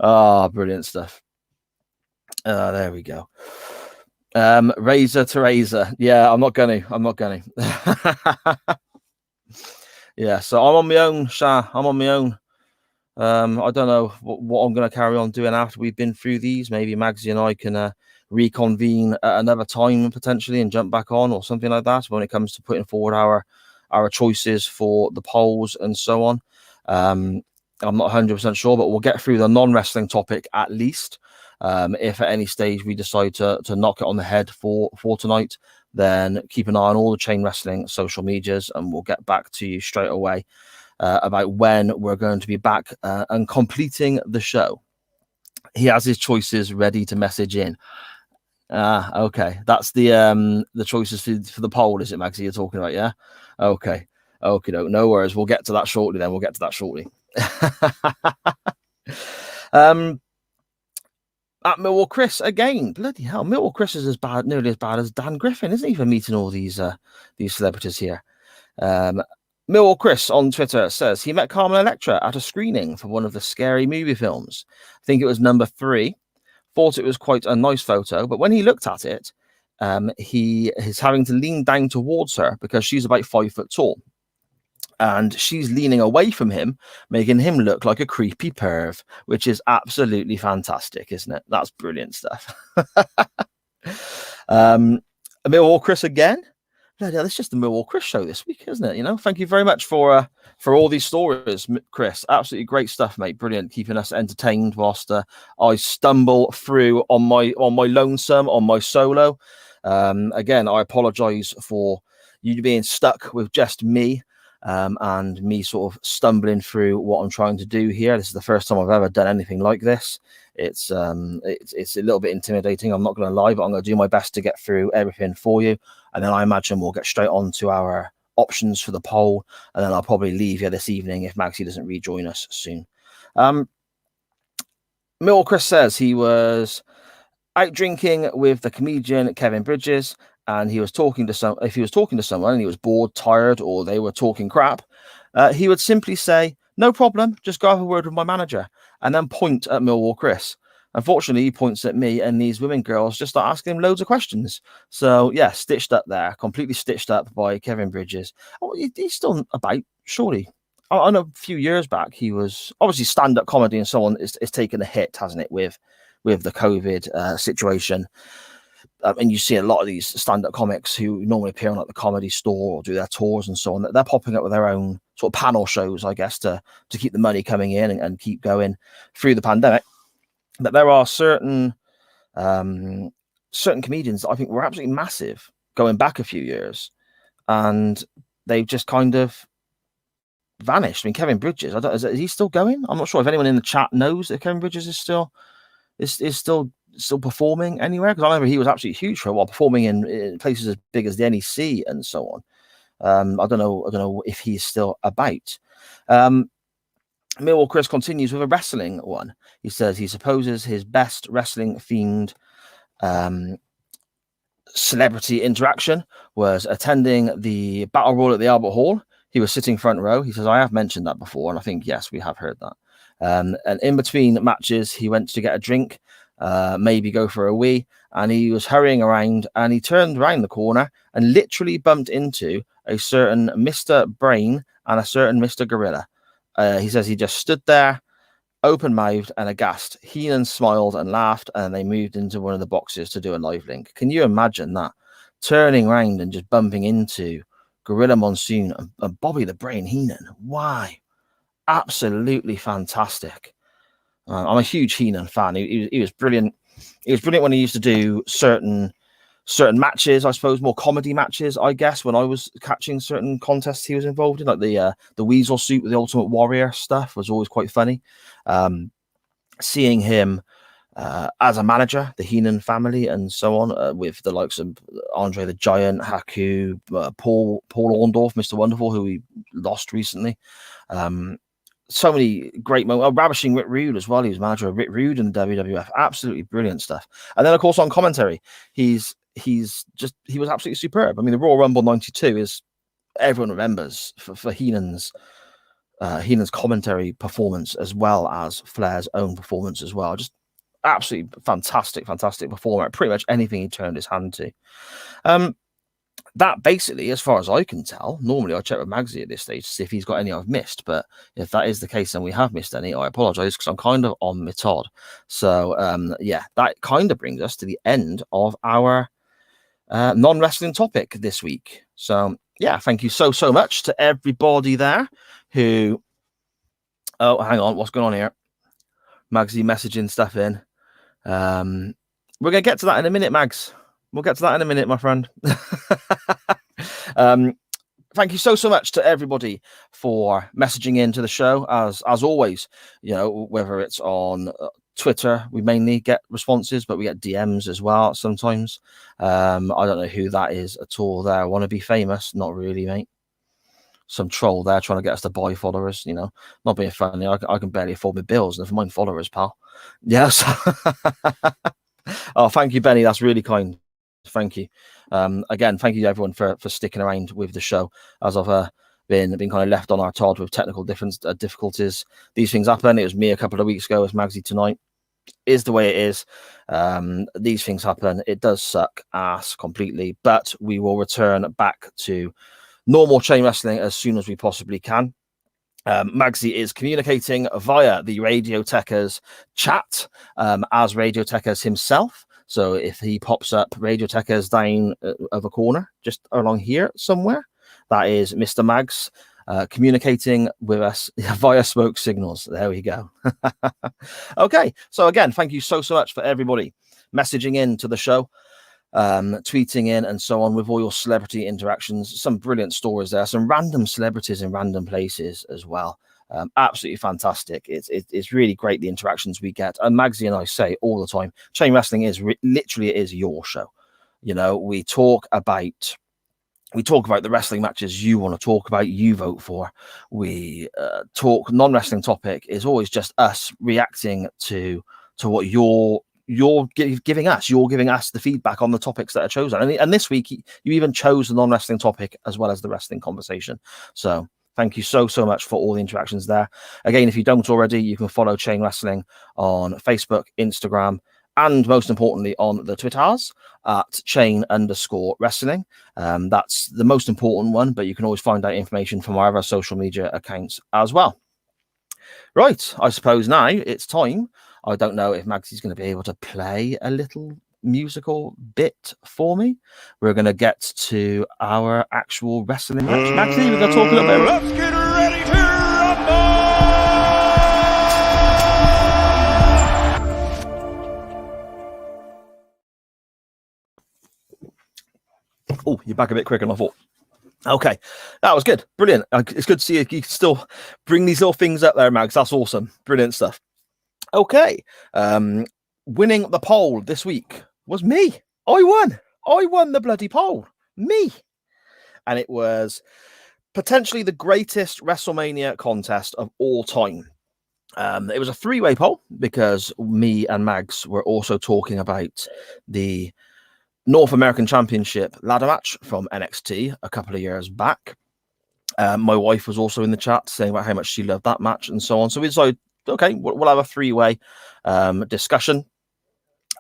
Brilliant stuff. There we go. Razor to razor. Yeah, I'm not gonna. Yeah, so I'm on my own, Shah. I'm on my own. I don't know what I'm going to carry on doing after we've been through these. Maybe Magsy and I can reconvene at another time potentially and jump back on or something like that when it comes to putting forward our choices for the polls and so on. I'm not 100% sure, but we'll get through the non-wrestling topic at least. If at any stage we decide to knock it on the head for tonight, then keep an eye on all the Chain Wrestling social medias and we'll get back to you straight away about when we're going to be back and completing the show. He has his choices ready to message in. Okay. That's the choices for the poll, is it, Magsy, you're talking about, yeah? Okay. Okay, no worries. We'll get to that shortly then. At Millwall Chris again. Bloody hell. Millwall Chris is nearly as bad as Dan Griffin, isn't he, for meeting all these celebrities here? Millwall Chris on Twitter says he met Carmen Electra at a screening for one of the Scary Movie films. I think it was number 3. Thought it was quite a nice photo, but when he looked at it, he is having to lean down towards her because she's about 5 foot tall. And she's leaning away from him, making him look like a creepy perv, which is absolutely fantastic, isn't it? That's brilliant stuff. Millwall Chris again. No, it's just the Millwall Chris show this week, isn't it? You know, thank you very much for all these stories, Chris. Absolutely great stuff, mate. Brilliant, keeping us entertained whilst I stumble through on my lonesome, on my solo. Again, I apologise for you being stuck with just me. And me sort of stumbling through what I'm trying to do here. This is the first time I've ever done anything like this. It's a little bit intimidating, I'm not going to lie, but I'm going to do my best to get through everything for you. And then I imagine we'll get straight on to our options for the poll. And then I'll probably leave you this evening if Magsy doesn't rejoin us soon. Millwall Chris says he was out drinking with the comedian Kevin Bridges. And he was talking to if he was talking to someone and he was bored, tired, or they were talking crap, he would simply say, no problem, just go have a word with my manager, and then point at Millwall Chris. Unfortunately, he points at me, and these women girls just start asking him loads of questions. So, yeah, stitched up there, completely stitched up by Kevin Bridges. Oh, he's still about, surely. I know a few years back, he was obviously stand-up comedy and so on is taken a hit, hasn't it, with the COVID situation. and you see a lot of these stand-up comics who normally appear on like the Comedy Store or do their tours and so on. They're popping up with their own sort of panel shows, I guess, to keep the money coming in and keep going through the pandemic. But there are certain comedians that I think were absolutely massive going back a few years, and they've just kind of vanished. I mean, Kevin Bridges, is he still going? I'm not sure if anyone in the chat knows if Kevin Bridges is still performing anywhere, because I remember he was absolutely huge for a while, performing in places as big as the NEC and so on. I don't know if he's still about. Millwall Chris continues with a wrestling one. He says he supposes his best wrestling themed celebrity interaction was attending the Battle Royal at the Albert Hall. He was sitting front row. He says, I have mentioned that before, and I think, yes, we have heard that. And in between matches, he went to get a drink, maybe go for a wee, and he was hurrying around, and he turned around the corner and literally bumped into a certain Mr. Brain and a certain Mr. Gorilla. He says he just stood there, open-mouthed and aghast. Heenan smiled and laughed, and they moved into one of the boxes to do a live link. Can you imagine that? Turning around and just bumping into Gorilla Monsoon and Bobby the Brain Heenan. Why? Absolutely fantastic. I'm a huge Heenan fan. He was brilliant. He was brilliant when he used to do certain matches, I suppose, more comedy matches, I guess, when I was catching certain contests he was involved in, like the Weasel suit with the Ultimate Warrior stuff was always quite funny. Seeing him as a manager, the Heenan family and so on, with the likes of Andre the Giant, Haku, Paul Orndorff, Mr. Wonderful, who we lost recently. So many great moments. Ravishing Rick Rude as well. He was manager of Rick Rude in the WWF. Absolutely brilliant stuff. And then, of course, on commentary, he was absolutely superb. I mean, the Royal Rumble 92 is, everyone remembers for Heenan's commentary performance, as well as Flair's own performance as well. Just absolutely fantastic performer. Pretty much anything he turned his hand to. That basically, as far as I can tell, normally I check with Magsy at this stage to see if he's got any I've missed. But if that is the case and we have missed any, I apologise, because I'm kind of on my Todd. So, that kind of brings us to the end of our non-wrestling topic this week. So, yeah, thank you so much to everybody there who... Oh, hang on, what's going on here? Magsy messaging stuff in. We're going to get to that in a minute, Mags. We'll get to that in a minute, my friend. Thank you so much to everybody for messaging into the show. As always, whether it's on Twitter, we mainly get responses, but we get DMs as well sometimes. I don't know who that is at all there. I want to be famous. Not really, mate. Some troll there trying to get us to buy followers, not being funny. I can barely afford my bills, never mind followers, pal. Yes. Oh, thank you, Benny. That's really kind. Thank you. Again, thank you to everyone for sticking around with the show as I've been kind of left on our Todd with technical difficulties. These things happen. It was me a couple of weeks ago. It's Magsy tonight. Is the way it is. These things happen. It does suck ass completely, but we will return back to normal chain wrestling as soon as we possibly can. Magsy is communicating via the Radio Tekkers chat as Radio Tekkers himself. So if he pops up Radio Tekkers down of a corner, just along here somewhere, that is Mr. Mags communicating with us via smoke signals. There we go. Okay. So again, thank you so much for everybody messaging in to the show, tweeting in and so on with all your celebrity interactions. Some brilliant stories there, some random celebrities in random places as well. Absolutely fantastic. It's really great, the interactions we get. And Magsy and I say all the time, chain wrestling is literally it is your show. We talk about the wrestling matches you want to talk about, you vote for. We talk non-wrestling topic is always just us reacting to what you're giving us. You're giving us the feedback on the topics that are chosen. And this week you even chose the non-wrestling topic as well as the wrestling conversation. So thank you so much for all the interactions there. Again, if you don't already, you can follow Chain Wrestling on Facebook, Instagram, and most importantly on the Twitters at chain_wrestling. That's the most important one, but you can always find out information from our other social media accounts as well. Right, I suppose now it's time. I don't know if Magsy's going to be able to play a little musical bit for me, we're going to get to our actual wrestling match. Maxie, we're going to talk a little bit. Let's get ready to rumble! Oh, you're back a bit quicker than I thought. Okay, that was good. Brilliant. It's good to see you can still bring these little things up there, Mags. That's awesome. Brilliant stuff. Okay, winning the poll this week was me. I won the bloody poll. Me. And it was potentially the greatest WrestleMania contest of all time. It was a three-way poll because me and Mags were also talking about the North American Championship ladder match from NXT a couple of years back. My wife was also in the chat saying about how much she loved that match and so on. So we decided, okay, we'll have a three-way discussion.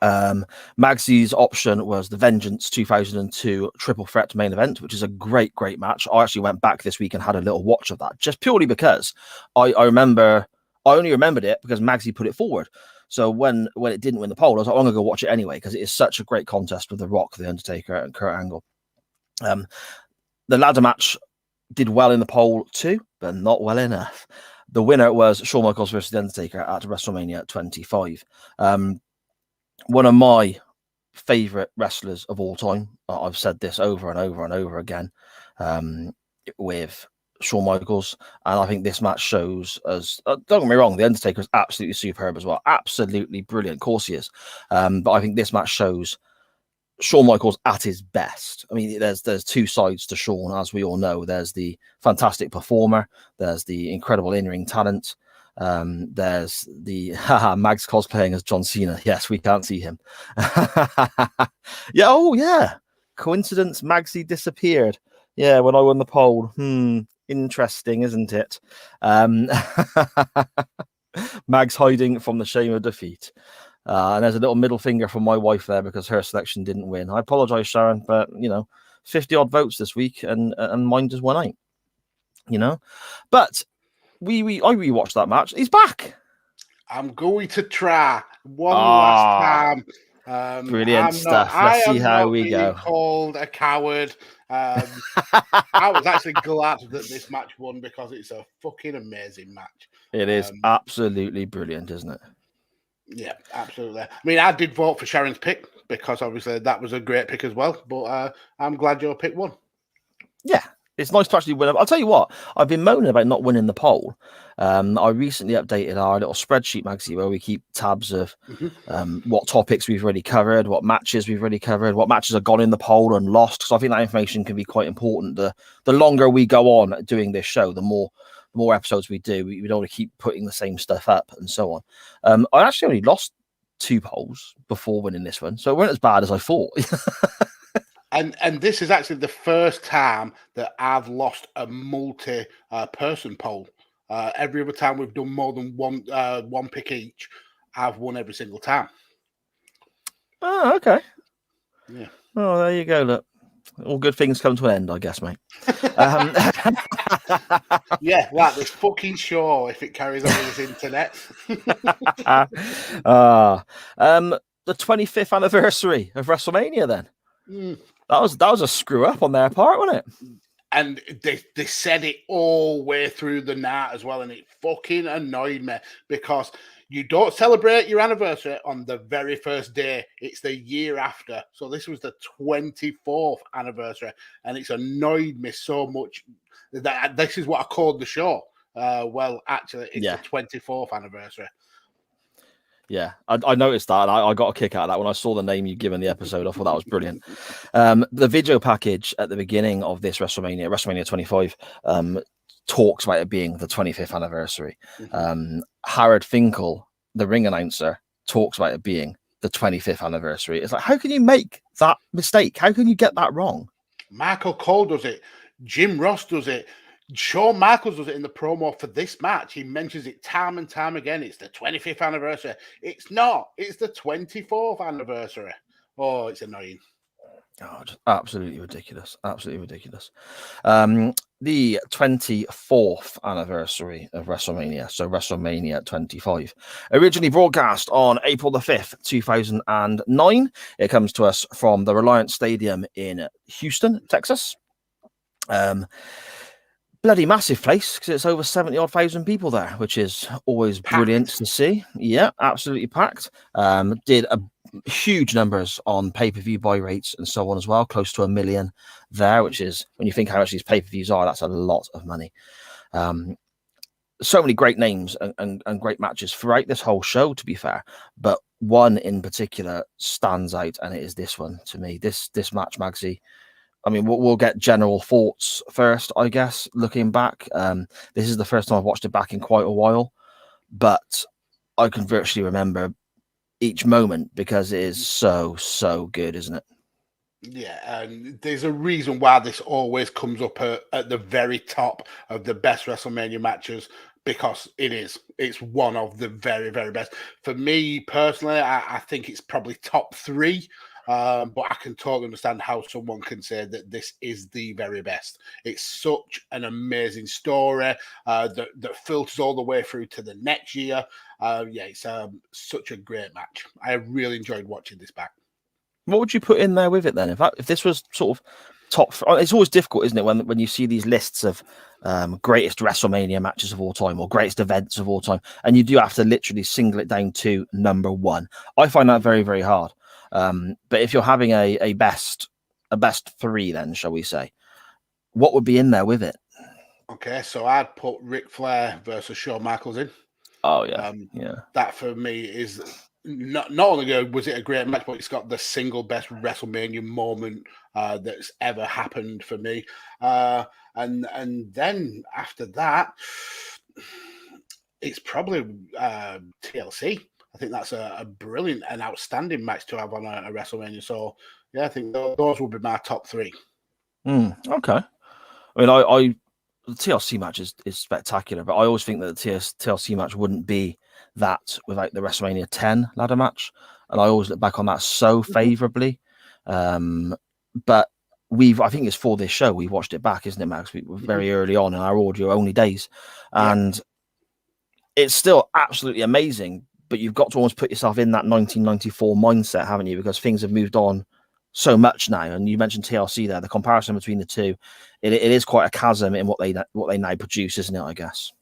Magsy's option was the Vengeance 2002 Triple Threat main event, which is a great match. I actually went back this week and had a little watch of that, just purely because I only remembered it because Magsy put it forward. So when it didn't win the poll, I was like, I'm going to go watch it anyway because it is such a great contest with The Rock, The Undertaker, and Kurt Angle. The ladder match did well in the poll too, but not well enough. The winner was Shawn Michaels versus The Undertaker at WrestleMania 25. One of my favorite wrestlers of all time. I've said this over and over and over again with Shawn Michaels, and I think this match shows us. Don't get me wrong, The Undertaker is absolutely superb as well, absolutely brilliant. Of course he is, but I think this match shows Shawn Michaels at his best. I mean, there's two sides to Shawn, as we all know. There's the fantastic performer, there's the incredible in-ring talent, there's the Mags cosplaying as John Cena. Yes, we can't see him. Yeah. Coincidence, Magsy disappeared. Yeah, when I won the poll. Interesting, isn't it? Mags hiding from the shame of defeat. And there's a little middle finger from my wife there because her selection didn't win. I apologize, Sharon, but 50 odd votes this week and mine just went out. But I rewatched that match. He's back. I'm going to try one last time. Brilliant stuff. Let's see how we go. Called a coward. I was actually glad that this match won because it's a fucking amazing match. It is absolutely brilliant, isn't it? Yeah, absolutely. I mean, I did vote for Sharon's pick because obviously that was a great pick as well. But I'm glad your pick won. Yeah. It's nice to actually win. I'll tell you what, I've been moaning about not winning the poll. I recently updated our little spreadsheet, Magsy, where we keep tabs of what topics we've already covered, what matches we've already covered, what matches have gone in the poll and lost. So I think that information can be quite important. The longer we go on doing this show, the more episodes we do, we don't want to keep putting the same stuff up and so on. I actually only lost 2 polls before winning this one, so it wasn't as bad as I thought. And this is actually the first time that I've lost a multi-person poll. Every other time we've done more than one pick each, I've won every single time. Oh, okay. Yeah. Oh, there you go. Look, all good things come to an end, I guess, mate. Yeah, like this fucking show if it carries on with this internet. The 25th anniversary of WrestleMania, then. Mm. That was a screw up on their part, wasn't it? And they said it all the way through the night as well, and it fucking annoyed me because you don't celebrate your anniversary on the very first day. It's the year after. So this was the 24th anniversary, and it's annoyed me so much that this is what I called the show. Well, actually, it's the 24th anniversary. Yeah, I noticed that. And I got a kick out of that when I saw the name you'd given the episode. I thought that was brilliant. The video package at the beginning of this WrestleMania 25, talks about it being the 25th anniversary. Howard Finkel, the ring announcer, talks about it being the 25th anniversary. It's like, how can you make that mistake? How can you get that wrong? Michael Cole does it. Jim Ross does it. Shawn Michaels does it in the promo for this match. He mentions it time and time again. It's the 25th anniversary. It's not. It's the 24th anniversary. Oh, it's annoying. Oh, just absolutely ridiculous. Absolutely ridiculous. The 24th anniversary of WrestleMania, so WrestleMania 25, originally broadcast on April the 5th, 2009. It comes to us from the Reliance Stadium in Houston, Texas. Bloody massive place because it's over 70,000 people there, which is always brilliant to see. Yeah, absolutely packed. Did a huge numbers on pay-per-view buy rates and so on as well, close to 1 million there, which is, when you think how much these pay-per-views are, that's a lot of money. So many great names and great matches throughout this whole show, to be fair, but one in particular stands out, and it is this one to me. This match, Magsy. I mean, we'll get general thoughts first, I guess, looking back. This is the first time I've watched it back in quite a while, but I can virtually remember each moment because it is so good, isn't it? Yeah, and there's a reason why this always comes up at the very top of the best WrestleMania matches, because it's one of the very, very best. For me personally, I think it's probably top three. But I can totally understand how someone can say that this is the very best. It's such an amazing story that filters all the way through to the next year. It's such a great match. I really enjoyed watching this back. What would you put in there with it then? If this was sort of top, it's always difficult, isn't it, when you see these lists of greatest WrestleMania matches of all time or greatest events of all time, and you do have to literally single it down to number one. I find that very, very hard. But if you're having a best three, then shall we say, what would be in there with it? Okay, so I'd put Ric Flair versus Shawn Michaels in. Oh yeah, That for me is not only was it a great match, but it's got the single best WrestleMania moment that's ever happened for me. And then after that, it's probably TLC. I think that's a brilliant and outstanding match to have on a WrestleMania. So, yeah, I think those would be my top three. Okay. I mean, the TLC match is spectacular, but I always think that the TLC match wouldn't be that without the WrestleMania 10 ladder match. And I always look back on that so favorably. But I think it's for this show, we watched it back, isn't it, Max? We were very early on in our audio only days. And it's still absolutely amazing. But you've got to almost put yourself in that 1994 mindset, haven't you? Because things have moved on so much now. And you mentioned TLC there. The comparison between the two, it is quite a chasm in what they now produce, isn't it? I guess.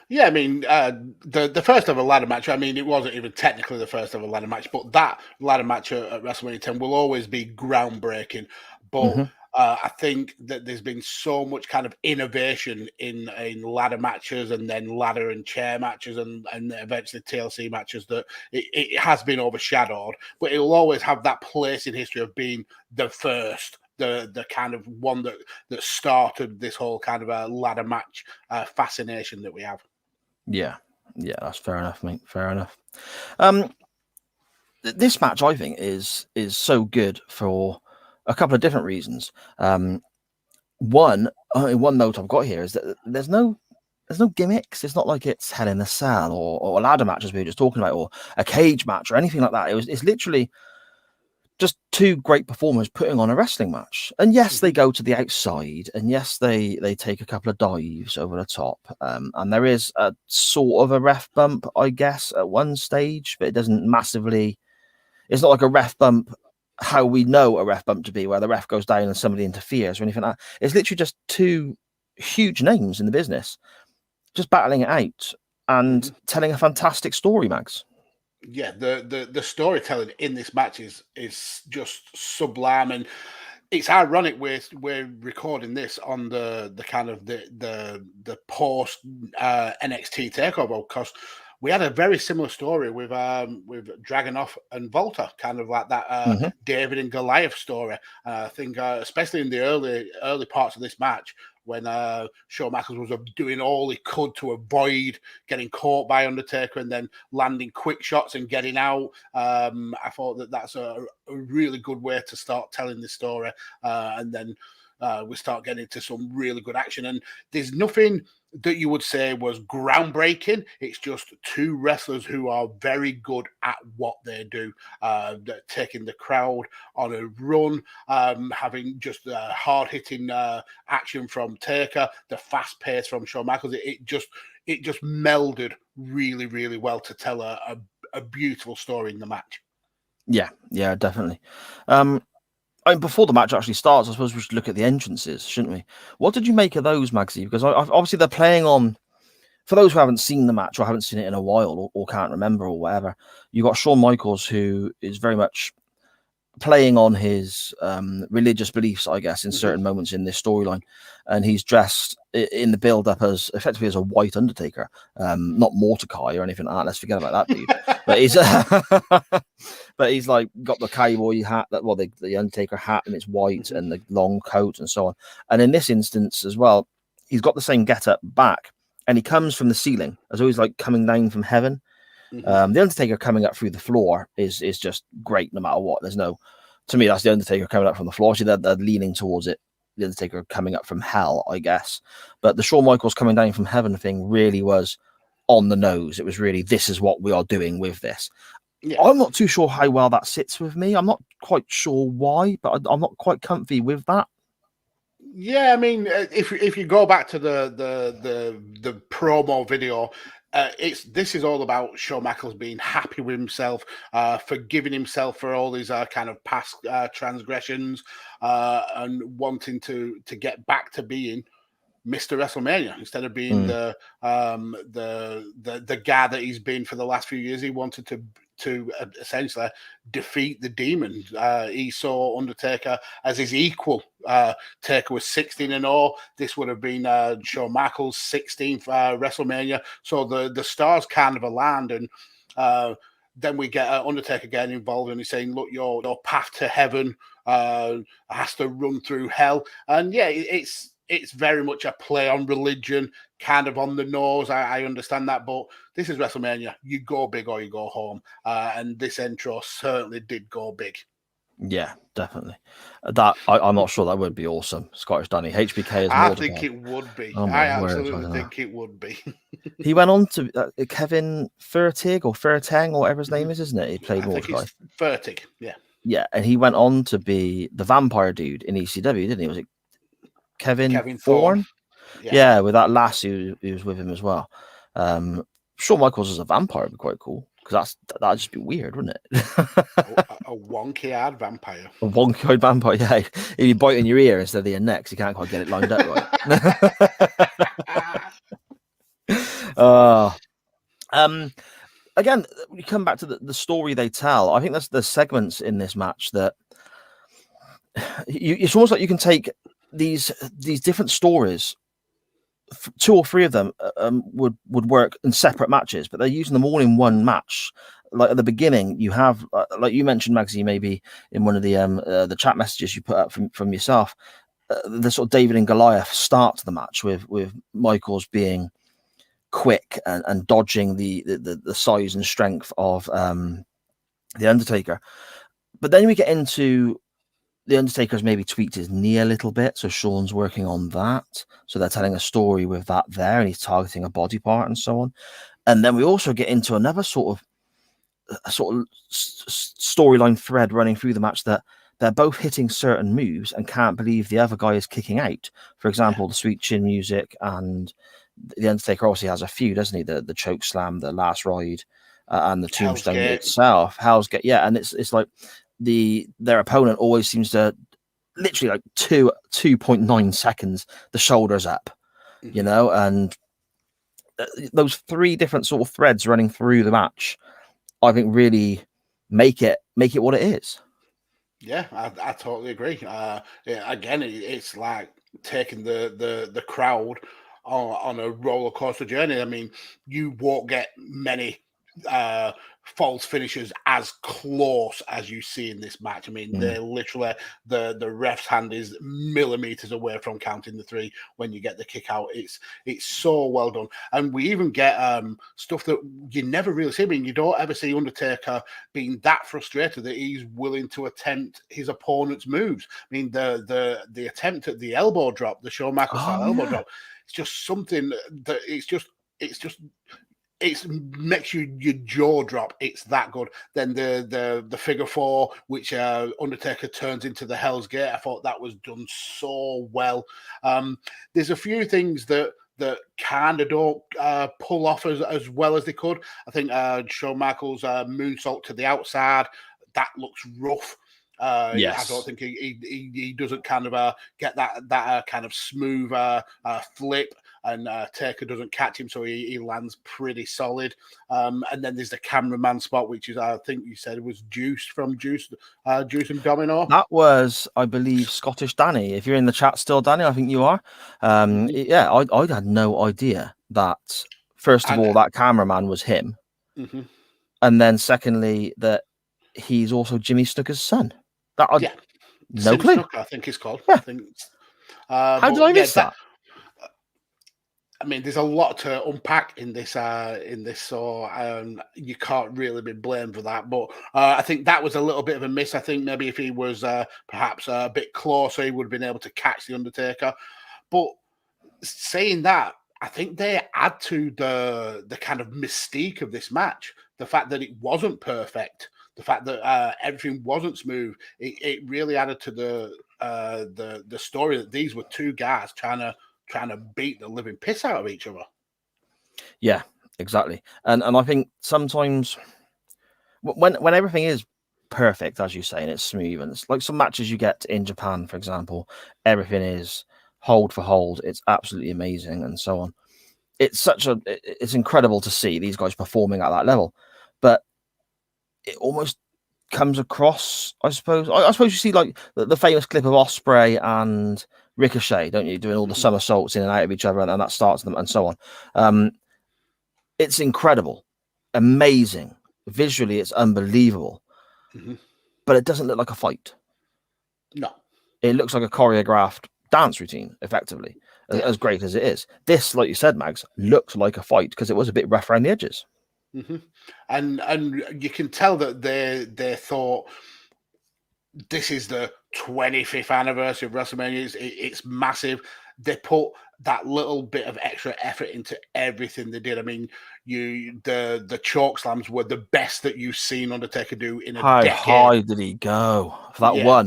Yeah, I mean, the first ever ladder match. I mean, it wasn't even technically the first ever ladder match, but that ladder match at WrestleMania 10 will always be groundbreaking. But I think that there's been so much kind of innovation in ladder matches, and then ladder and chair matches, and eventually TLC matches, that it has been overshadowed. But it will always have that place in history of being the first, the kind of one that started this whole kind of a ladder match fascination that we have. Yeah, that's fair enough, mate. Fair enough. This match, I think, is so good for a couple of different reasons. One note I've got here is that there's no gimmicks. It's not like it's Hell in a Cell or a ladder match, as we were just talking about, or a cage match or anything like that. It's literally just two great performers putting on a wrestling match. And yes, they go to the outside, and yes, they take a couple of dives over the top. And there is a sort of a ref bump, I guess, at one stage, but it doesn't massively. It's not like a ref bump how we know a ref bump to be, where the ref goes down and somebody interferes or anything like that. It's literally just two huge names in the business just battling it out and telling a fantastic story, Max. Yeah, the storytelling in this match is just sublime, and it's ironic we're recording this on the kind of the post NXT takeover, because we had a very similar story with Dragunov and Volta, kind of like that David and Goliath story. I think especially in the early parts of this match, when Shawn Michaels was doing all he could to avoid getting caught by Undertaker and then landing quick shots and getting out. I thought that's a really good way to start telling the story. And then we start getting into some really good action. And there's nothing that you would say was groundbreaking. It's just two wrestlers who are very good at what they do, taking the crowd on a run, having just hard-hitting action from Taker, the fast pace from Shawn Michaels. It just melded really, really well to tell a beautiful story in the match. Yeah, definitely. Before the match actually starts, I suppose we should look at the entrances, shouldn't we? What did you make of those, Magsy? Because obviously they're playing on, for those who haven't seen the match or haven't seen it in a while or can't remember or whatever, you got Shawn Michaels, who is very much playing on his religious beliefs, I guess, in certain moments in this storyline. And he's dressed in the build-up as effectively as a white Undertaker, not Mordecai or anything like that. Let's forget about that dude. But he's like got the cowboy hat, the Undertaker hat, and it's white, and the long coat and so on. And in this instance as well, he's got the same get-up back, and he comes from the ceiling as though he's like coming down from heaven. The Undertaker coming up through the floor is just great no matter what. To me, that's the Undertaker coming up from the floor. Actually, they're leaning towards it. The Undertaker coming up from hell, I guess. But the Shawn Michaels coming down from heaven thing really was on the nose. It was really, this is what we are doing with this. Yeah. I'm not too sure how well that sits with me. I'm not quite sure why, but I'm not quite comfy with that. Yeah, I mean, if you go back to the promo video, this is all about Shawn Michaels being happy with himself, forgiving himself for all these kind of past transgressions, and wanting to get back to being Mr. WrestleMania instead of being the guy that he's been for the last few years. He wanted to essentially defeat the demon. He saw Undertaker as his equal. Taker was 16-0. This would have been Shawn Michaels' 16th WrestleMania. So the stars kind of aligned, and then we get Undertaker getting involved, and he's saying, "Look, your path to heaven has to run through hell." And yeah, it's very much a play on religion, kind of on the nose. I understand that, but this is WrestleMania. You go big or you go home. And this intro certainly did go big. Yeah, definitely. That I'm not sure that would be awesome. Scottish Danny, HBK is. I think it would be. I absolutely think it would be. He went on to Kevin Fertig or Fertang or whatever his name is, isn't it? He played Mordecai. Fertig, yeah. Yeah, and he went on to be the vampire dude in ECW, didn't he? Was it Kevin Thorne? Yeah, with that lass who was with him as well. Shawn Michaels as a vampire would be quite cool, because that'd just be weird, wouldn't it? a wonky-eyed vampire. A wonky-eyed vampire, yeah. He'd be biting your ear instead of your neck, so you can't quite get it lined up right. Again, we come back to the story they tell. I think that's the segments in this match that it's almost like you can take these different stories, 2 or 3 of them would work in separate matches, but they're using them all in one match. Like at the beginning, you have, like you mentioned, Magsy, maybe in one of the chat messages you put up from yourself, the sort of David and Goliath start to the match with Michaels being quick and dodging the size and strength of the Undertaker. But then we get into the Undertaker's maybe tweaked his knee a little bit, so Shawn's working on that. So they're telling a story with that there, and he's targeting a body part and so on. And then we also get into another sort of storyline thread running through the match that they're both hitting certain moves and can't believe the other guy is kicking out. For example, the sweet chin music, and the Undertaker obviously has a few, doesn't he? The choke slam, the last ride, and the tombstone itself. Hell's Gate, yeah. And it's like their opponent always seems to literally like 2.9 seconds the shoulders up, you know, and those 3 different sort of threads running through the match, I think really make it what it is. Yeah, I totally agree. Again, it's like taking the crowd on a roller coaster journey. I mean, you won't get many false finishes as close as you see in this match. I mean, they're literally the ref's hand is millimeters away from counting the 3 when you get the kick out. It's so well done, and we even get stuff that you never really see. I mean, you don't ever see Undertaker being that frustrated that he's willing to attempt his opponent's moves. I mean, the attempt at the elbow drop, the Shawn Michaels style elbow drop, it's just something that it makes your jaw drop. It's that good. Then the figure 4, which Undertaker turns into the Hell's Gate. I thought that was done so well. There's a few things that kind of don't pull off as well as they could. I think Shawn Michaels' moonsault to the outside, that looks rough. Yes. I don't think he doesn't kind of get that kind of smooth flip, and Taker doesn't catch him, so he lands pretty solid. And then there's the cameraman spot, which is, I think you said it was Juice from Juice and Domino. That was, I believe, Scottish Danny. If you're in the chat still, Danny, I think you are. Yeah, I had no idea that, first of all, that cameraman was him. And then secondly, that he's also Jimmy Snooker's son. No Sim clue. Snooker, I think it's called. Yeah. I think. How did I miss that? I mean, there's a lot to unpack in this, so you can't really be blamed for that. But I think that was a little bit of a miss. I think maybe if he was perhaps a bit closer, he would have been able to catch the Undertaker. But saying that, I think they add to the kind of mystique of this match. The fact that it wasn't perfect, the fact that everything wasn't smooth, it really added to the story that these were 2 guys trying to beat the living piss out of each other. Yeah, exactly. And I think sometimes when everything is perfect, as you say, and it's smooth, and it's like some matches you get in Japan, for example, everything is hold for hold. It's absolutely amazing, and so on. It's incredible to see these guys performing at that level, but it almost comes across, I suppose. I suppose you see like the famous clip of Ospreay and Ricochet, don't you, doing all the somersaults in and out of each other, and that starts them, and so on. It's incredible, amazing. Visually, it's unbelievable, but it doesn't look like a fight. No, it looks like a choreographed dance routine, effectively, as great as it is. This, like you said, Mags, looked like a fight because it was a bit rough around the edges. And you can tell that they thought, this is the 25th anniversary of WrestleMania. It's massive. They put that little bit of extra effort into everything they did. I mean, the choke slams were the best that you've seen Undertaker do in a decade. How high did he go for that one?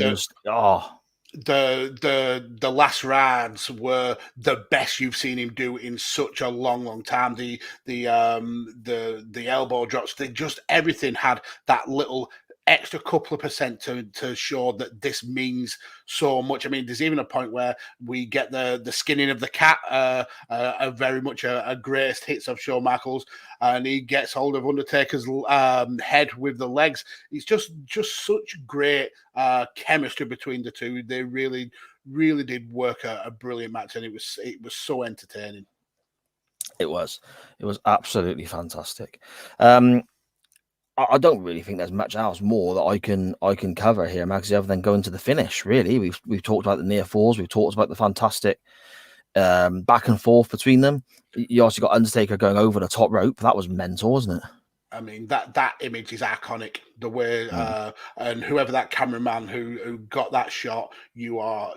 The last rides were the best you've seen him do in such a long time. The elbow drops, everything had that little extra couple of percent to show that this means so much. I mean, there's even a point where we get the skinning of the cat, very much a greatest hits of Shawn Michaels, and he gets hold of Undertaker's head with the legs. It's just such great chemistry between the two. They really did work a brilliant match, and it was so entertaining. It was absolutely fantastic. I don't really think there's much else more that I can cover here, Magsy, other than going to the finish. Really, we've talked about the near falls, we've talked about the fantastic back and forth between them. You also got Undertaker going over the top rope. That was mental, wasn't it? I mean, that image is iconic. The way and whoever that cameraman who got that shot, you are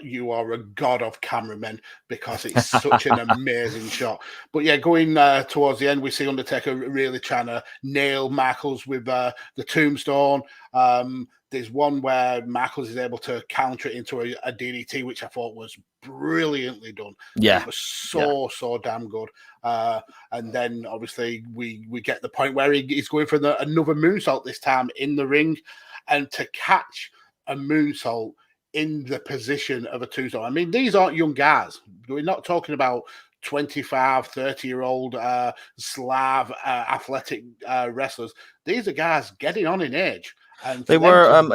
a god of cameramen, because it's such an amazing shot. But yeah, going towards the end, we see Undertaker really trying to nail Michaels with the tombstone. There's one where Michaels is able to counter it into a DDT, which I thought was brilliantly done. Yeah, it was so damn good. And then obviously we get the point where he's going for another moonsault, this time in the ring, and to catch a moonsault in the position of a tombstone. I mean, these aren't young guys. We're not talking about 25, 30-year-old Slav athletic wrestlers. These are guys getting on in age. And they were.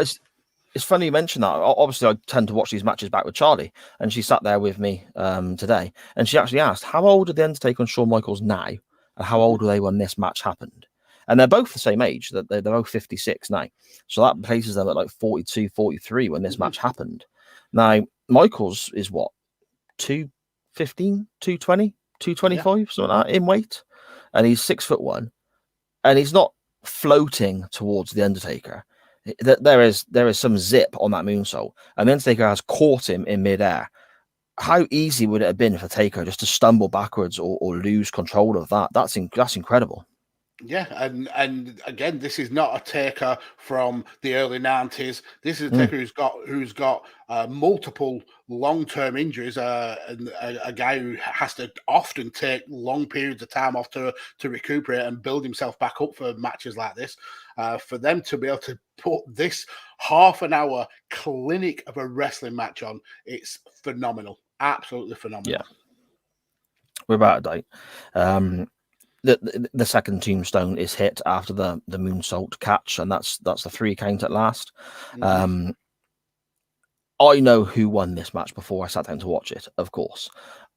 It's funny you mention that. Obviously, I tend to watch these matches back with Charlie, and she sat there with me today, and she actually asked, "How old are the Undertaker and Shawn Michaels now, and how old were they when this match happened?" And they're both the same age. They're both 56 now. So that places them at like 42, 43 when this match happened. Now, Michaels is what? 215, 220, 225, something like that in weight. And he's 6'1", and he's not floating towards the Undertaker. There is some zip on that moonsault, and the Undertaker has caught him in midair. How easy would it have been for Taker just to stumble backwards or lose control of that? That's incredible. Yeah, and again, this is not a Taker from the early 90s. This is a Taker who's got multiple long-term injuries, and a guy who has to often take long periods of time off to recuperate and build himself back up for matches like this. For them to be able to put this half-an-hour clinic of a wrestling match on, it's phenomenal. Absolutely phenomenal. Yeah. We're about to date. The second tombstone is hit after the moonsault catch, and that's the 3 count at last. I know who won this match before I sat down to watch it, of course.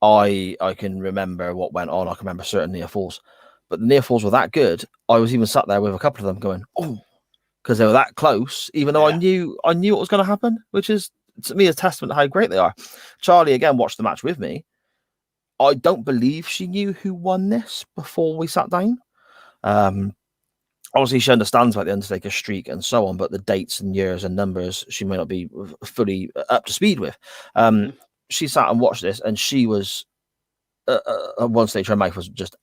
I can remember what went on. I can remember certain near falls, but the near falls were that good. I was even sat there with a couple of them going, "Oh," because they were that close, even though I knew what was going to happen, which is to me a testament to how great they are. Charlie again watched the match with me. I don't believe she knew who won this before we sat down. Obviously, she understands about the Undertaker streak and so on, but the dates and years and numbers she may not be fully up to speed with. She sat and watched this, and she was at one stage her mouth was just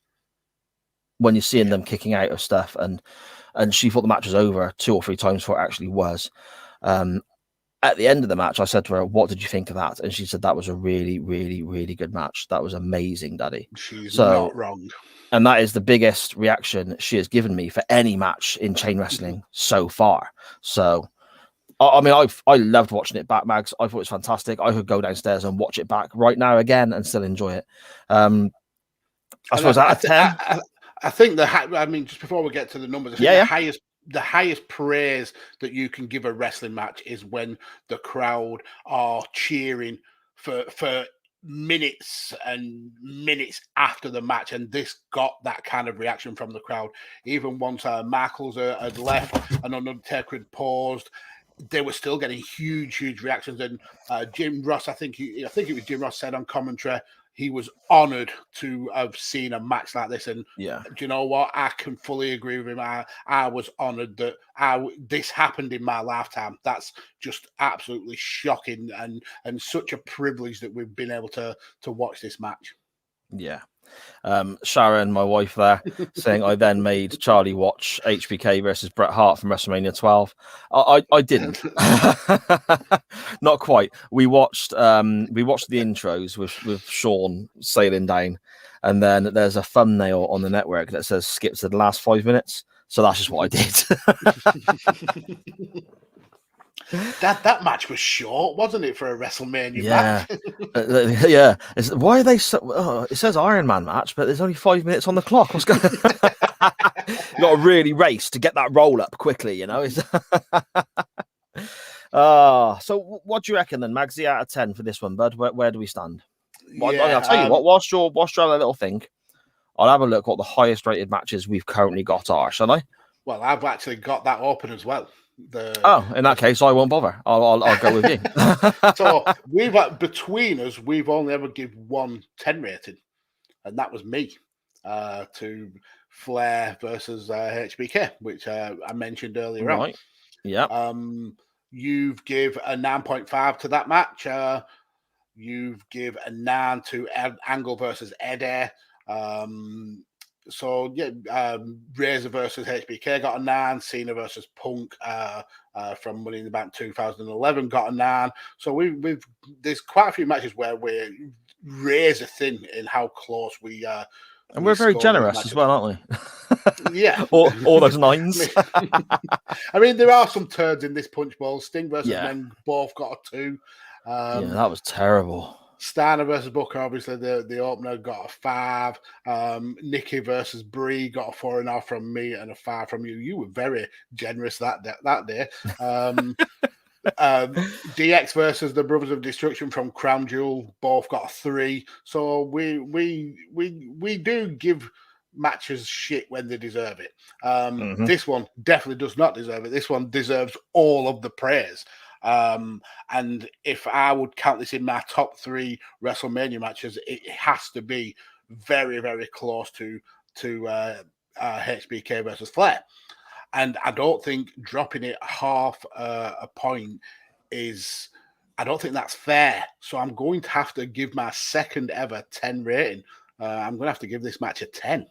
when you're seeing them kicking out of stuff, and she thought the match was over 2 or 3 times before it actually was. At the end of the match, I said to her, "What did you think of that?" And she said, "That was a really, really, really good match. That was amazing, Daddy." She's not wrong. And that is the biggest reaction she has given me for any match in chain wrestling so far. So, I mean, I loved watching it back, Mags. I thought it was fantastic. I could go downstairs and watch it back right now again and still enjoy it. I suppose out of 10. I think just before we get to the numbers, the highest praise that you can give a wrestling match is when the crowd are cheering for minutes and minutes after the match, and this got that kind of reaction from the crowd. Even once Michaels had left and Undertaker had paused, they were still getting huge reactions. And Jim Ross, I think it was Jim Ross, said on commentary he was honored to have seen a match like this. And do you know what? I can fully agree with him. I was honored that this happened in my lifetime. That's just absolutely shocking and such a privilege that we've been able to watch this match. Yeah. Sharon, my wife there, saying I then made Charlie watch HBK versus Bret Hart from WrestleMania 12. I didn't. Not quite. We watched the intros with Sean sailing down, and then there's a thumbnail on the network that says skip to the last 5 minutes. So that's just what I did. That match was short, wasn't it, for a WrestleMania match? Yeah. Why are they so... it says Iron Man match, but there's only 5 minutes on the clock. What's going You got to really race to get that roll up quickly, you know? So what do you reckon then, Magsy, out of 10 for this one, bud? Where do we stand? I'll tell you what, whilst you're having a little think, I'll have a look what the highest rated matches we've currently got are, shall I? Well, I've actually got that open as well. In that case, I won't bother. I'll go with you. So between us, we've only ever given one 10 rating, and that was me to Flair versus HBK, which I mentioned earlier on. Yeah. You've give a 9.5 to that match. You've give a 9 to Angle versus Eddie. So Razor versus HBK got a 9. Cena versus Punk from Money in the Bank 2011 got a 9. So there's quite a few matches where we're razor thin in how close we and we're very generous as well, aren't we? Yeah, all those 9s. I mean, there are some turds in this punch bowl. Sting versus Men both got a 2. That was terrible. Steiner versus Booker, obviously the opener, got a 5. Nikki versus Brie got a 4.5 from me and a 5 from you. You were very generous that day. DX versus the Brothers of Destruction from Crown Jewel both got a 3. So we do give matches shit when they deserve it. This one definitely does not deserve it. This one deserves all of the praise. And if I would count this in my top 3 WrestleMania matches, it has to be very, very close to HBK versus Flair. And I don't think dropping it half a point is, I don't think that's fair. So I'm going to have to give my second ever 10 rating. I'm going to have to give this match a 10.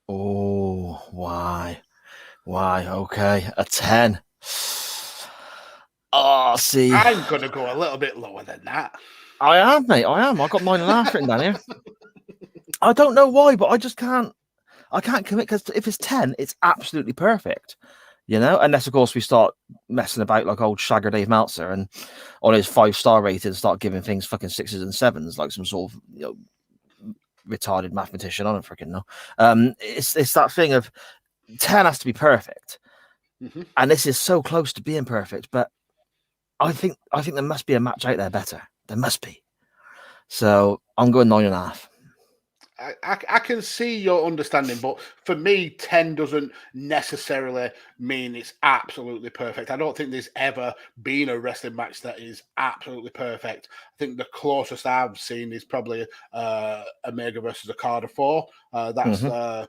Oh, why? Okay, a 10. Oh, see. I'm going to go a little bit lower than that. I am, mate. I am. I got 9.5 written down here. I don't know why, but I just can't. I can't commit, because if it's 10, it's absolutely perfect. Unless of course we start messing about like old Shagger Dave Meltzer and on his 5-star rating start giving things fucking 6s and 7s like some sort of retarded mathematician. I don't freaking know. It's that thing of 10 has to be perfect, and this is so close to being perfect. But I think there must be a match out there better. There must be. So I'm going 9.5. I can see your understanding, but for me, 10 doesn't necessarily mean it's absolutely perfect. I don't think there's ever been a wrestling match that is absolutely perfect. I think the closest I've seen is probably Omega versus Okada 4. That's the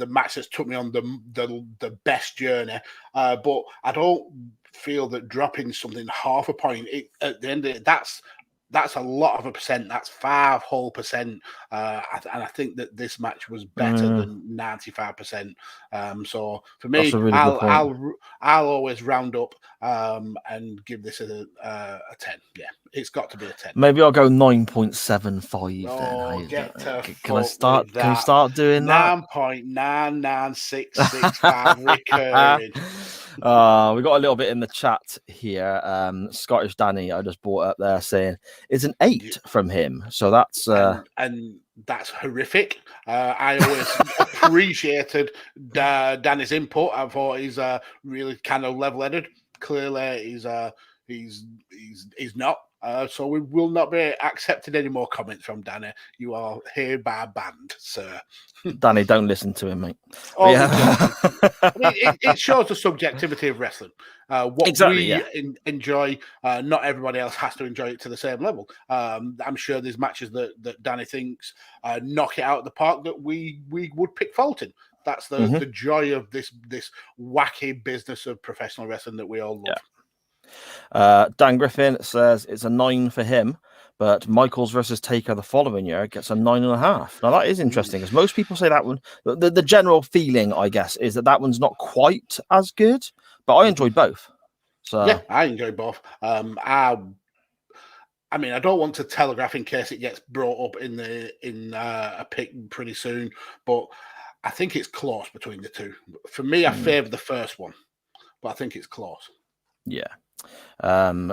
match that's took me on the best journey. But I don't feel that dropping something half a point at the end of it, that's a lot of a percent. That's 5 whole percent. And I think that this match was better than 95%. So for me, really I'll always round up and give this a 10. Yeah, it's got to be a 10. Maybe I'll go 9.75 then. Can I start doing that? 9.99665 recurring. We got a little bit in the chat here. Scottish Danny, I just brought up there saying it's an 8 from him. So that's and that's horrific. I always appreciated Danny's input. I thought he's really kind of level-headed. Clearly, he's not. So we will not be accepting any more comments from Danny. You are hereby banned, sir. Danny, don't listen to him, mate. I mean, it shows the subjectivity of wrestling. What we enjoy, not everybody else has to enjoy it to the same level. I'm sure there's matches that Danny thinks knock it out of the park that we would pick fault in. That's the joy of this wacky business of professional wrestling that we all love. Yeah. Dan Griffin says it's a 9 for him, but Michaels versus Taker the following year gets a 9.5. Now that is interesting, because most people say that one. The general feeling, I guess, is that one's not quite as good, but I enjoyed both. So yeah, I enjoyed both. I mean, I don't want to telegraph in case it gets brought up in a pick pretty soon, but I think it's close between the two. For me, I favour the first one, but I think it's close. Yeah.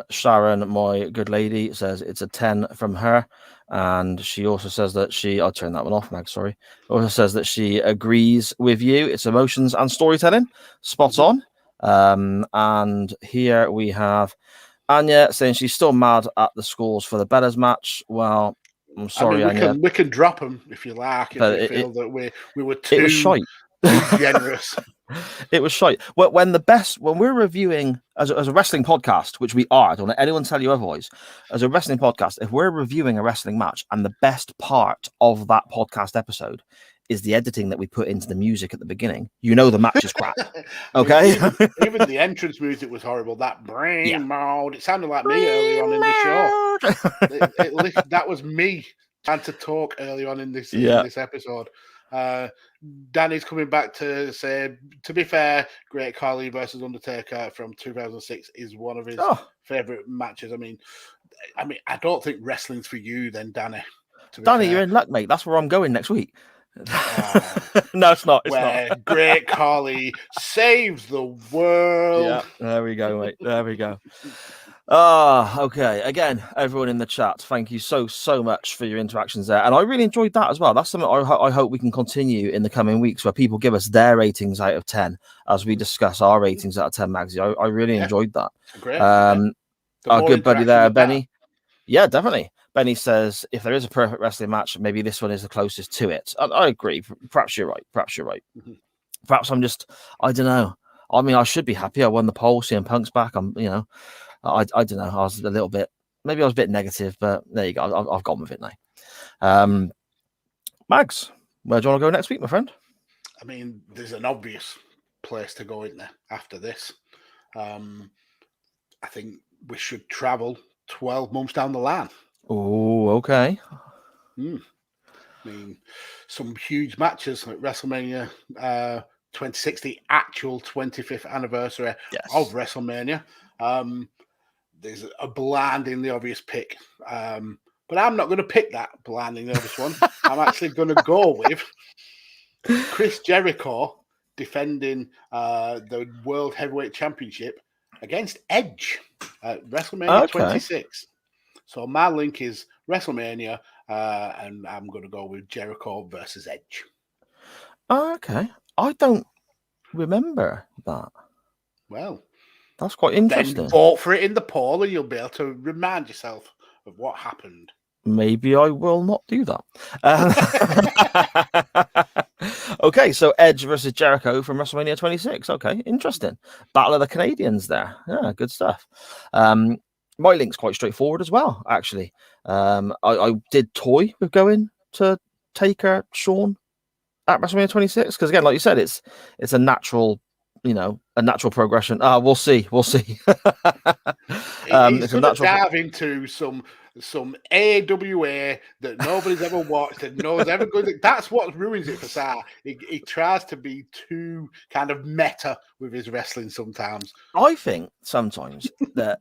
Sharon, my good lady, says it's a 10 from her, and she also says that I'll turn that one off, Mag, sorry. Also says that she agrees with you. It's emotions and storytelling. Spot on. And here we have Anya saying she's still mad at the scores for the Bellas match. Well, I'm sorry, Anya. We can drop them if you like, if you feel that we were too generous. It was shite. When we're reviewing as a wrestling podcast, which we are, don't let anyone tell you otherwise. As a wrestling podcast, if we're reviewing a wrestling match and the best part of that podcast episode is the editing that we put into the music at the beginning, the match is crap. Okay, even the entrance music was horrible. That brain mode, it sounded like me earlier on in the show. That was me trying to talk early on in this episode. Danny's coming back to say, to be fair, Great Khali versus Undertaker from 2006 is one of his favorite matches. I mean, I don't think wrestling's for you then, Danny. Danny, you're in luck, mate. That's where I'm going next week. No, it's not. It's not. Great Khali saves the world. Yeah, there we go, mate. There we go. Okay. Again, everyone in the chat, thank you so much for your interactions there. And I really enjoyed that as well. That's something I hope we can continue in the coming weeks, where people give us their ratings out of 10 as we discuss our ratings out of 10, Magsy. I really enjoyed that. Great. Our good buddy there, Benny. Yeah, definitely. Benny says, if there is a perfect wrestling match, maybe this one is the closest to it. I agree. Perhaps you're right. Mm-hmm. Perhaps I'm just, I don't know. I mean, I should be happy. I won the poll. CM Punk's back. I don't know. I was a little bit, maybe I was a bit negative, but there you go. I've gone with it now. Mags, where do you want to go next week, my friend? I mean, there's an obvious place to go in there after this. I think we should travel 12 months down the line. Oh, okay. I mean, some huge matches at WrestleMania 26, the actual 25th anniversary of WrestleMania. There's a blindingly obvious pick. But I'm not going to pick that blindingly obvious one. I'm actually going to go with Chris Jericho defending the World Heavyweight Championship against Edge at WrestleMania 26. So my link is WrestleMania, and I'm going to go with Jericho versus Edge. Okay. I don't remember that. Well, that's quite interesting. Then vote for it in the poll and you'll be able to remind yourself of what happened. Maybe I will not do that. Okay, so Edge versus Jericho from WrestleMania 26. Okay, interesting. Battle of the Canadians there. Yeah, good stuff. My link's quite straightforward as well, actually. I did toy with going to Taker, Shawn at WrestleMania 26 because, again, like you said, it's a natural, a natural progression. We'll see. He's going to dive into some AWA that nobody's ever watched, that no one's ever good. That's what ruins it for Sar. He tries to be too kind of meta with his wrestling sometimes. I think sometimes that.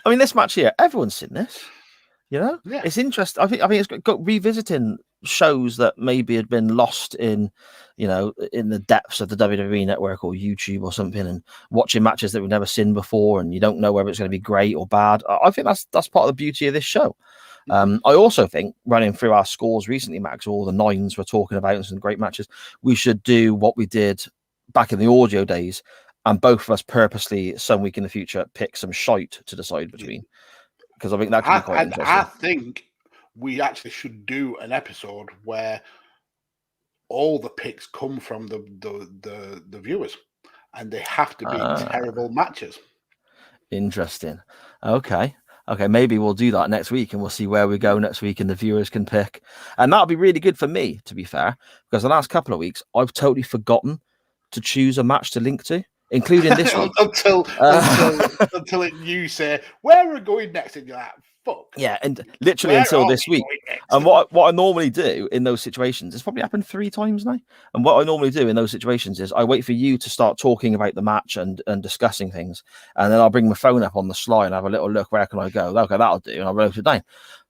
I mean, this match here, everyone's seen this. It's interesting. I think it's got revisiting shows that maybe had been lost in the depths of the WWE network or YouTube or something, and watching matches that we've never seen before, and you don't know whether it's going to be great or bad. I think that's part of the beauty of this show. I also think, running through our scores recently, Max, all the nines we're talking about and some great matches, we should do what we did back in the audio days, and both of us purposely some week in the future pick some shite to decide between. Because I think that could be quite interesting. I think we actually should do an episode where all the picks come from the viewers, and they have to be terrible matches. Interesting. Okay, maybe we'll do that next week, and we'll see where we go next week, and the viewers can pick. And that'll be really good for me, to be fair, because the last couple of weeks I've totally forgotten to choose a match to link to, including this week. until you say where we're going next, and you're like, fuck. Yeah, and literally until this week. And what I normally do in those situations, it's probably happened 3 times now. And what I normally do in those situations is I wait for you to start talking about the match and discussing things, and then I'll bring my phone up on the sly and have a little look. Where can I go? Okay, that'll do, and I'll wrote it down.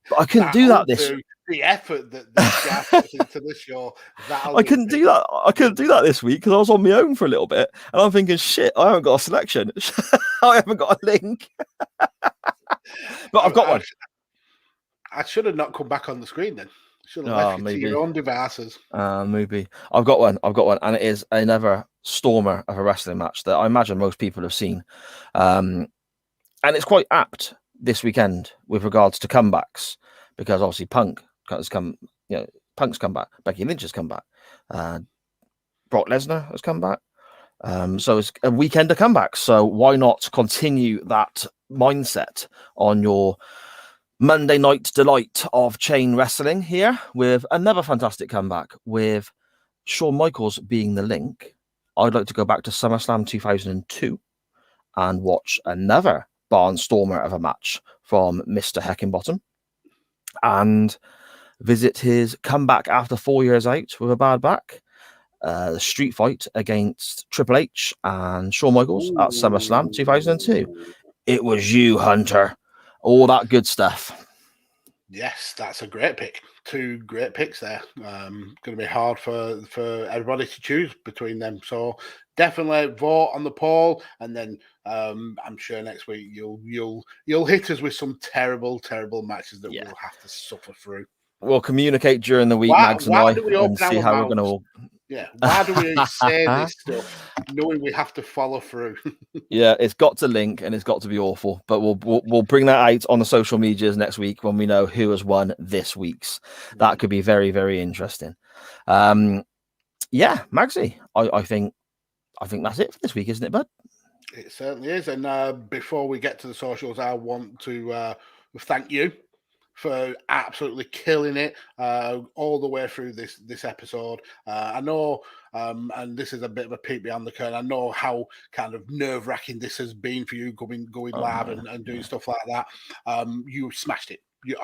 But I couldn't do that this. The effort that this guy puts into the show. I couldn't do that. I couldn't do that this week because I was on my own for a little bit, and I'm thinking, shit, I haven't got a selection. I haven't got a link. But I've got one. I should have not come back on the screen then. Should have left you to your own devices. Maybe. I've got one, and it is another stormer of a wrestling match that I imagine most people have seen. And it's quite apt this weekend with regards to comebacks, because obviously Punk has come, Punk's come back, Becky Lynch has come back, Brock Lesnar has come back. So it's a weekend of comebacks. So why not continue that mindset on your Monday night delight of chain wrestling here with another fantastic comeback with Shawn Michaels being the link. I'd like to go back to SummerSlam 2002 and watch another barnstormer of a match from Mr. Heckingbottom and visit his comeback after 4 years out with a bad back. The street fight against Triple H and Shawn Michaels at SummerSlam 2002. It was you, Hunter. All that good stuff. Yes, that's a great pick. 2 great picks there. Going to be hard for everybody to choose between them. So definitely vote on the poll, and then I'm sure next week you'll hit us with some terrible matches that we'll have to suffer through. We'll communicate during the week, Mags and I, and see how we're going to. Yeah. Why do we say this stuff knowing we have to follow through? Yeah, it's got to link and it's got to be awful. But we'll bring that out on the social medias next week when we know who has won this week's. That could be very, very interesting. Yeah, Magsy, I think that's it for this week, isn't it, bud? It certainly is. And before we get to the socials, I want to thank you for absolutely killing it all the way through this episode. I know, and this is a bit of a peek behind the curtain, I know how kind of nerve-wracking this has been for you going live and doing stuff like that. You smashed it. You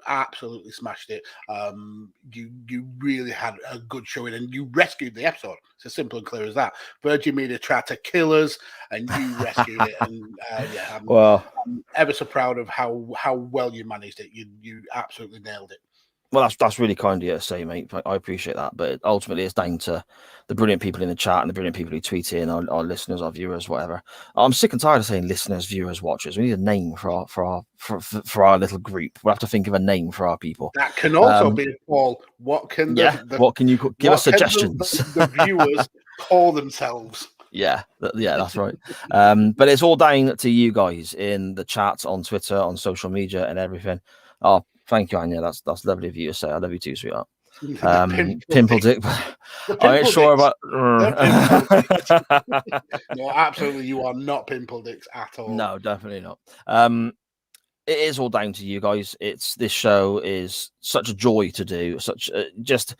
absolutely smashed it. You really had a good showing, and you rescued the episode. It's as simple and clear as that. Virgin Media tried to kill us, and you rescued it. And I'm ever so proud of how well you managed it. You absolutely nailed it. Well, that's really kind of you to say, mate. I appreciate that. But ultimately, it's down to the brilliant people in the chat and the brilliant people who tweet in, our listeners, our viewers, whatever. I'm sick and tired of saying listeners, viewers, watchers. We need a name for our little group. We'll have to think of a name for our people. That can also be Paul. What can what can you give us suggestions? The viewers call themselves. Yeah, that's right. But it's all down to you guys in the chat, on Twitter, on social media, and everything. Oh, thank you, Anya. That's lovely of you to say. I love you too, sweetheart. Pimple dick. I ain't sure about. No, absolutely, you are not pimple dicks at all. No, definitely not. It is all down to you guys. This show is such a joy to do. Such just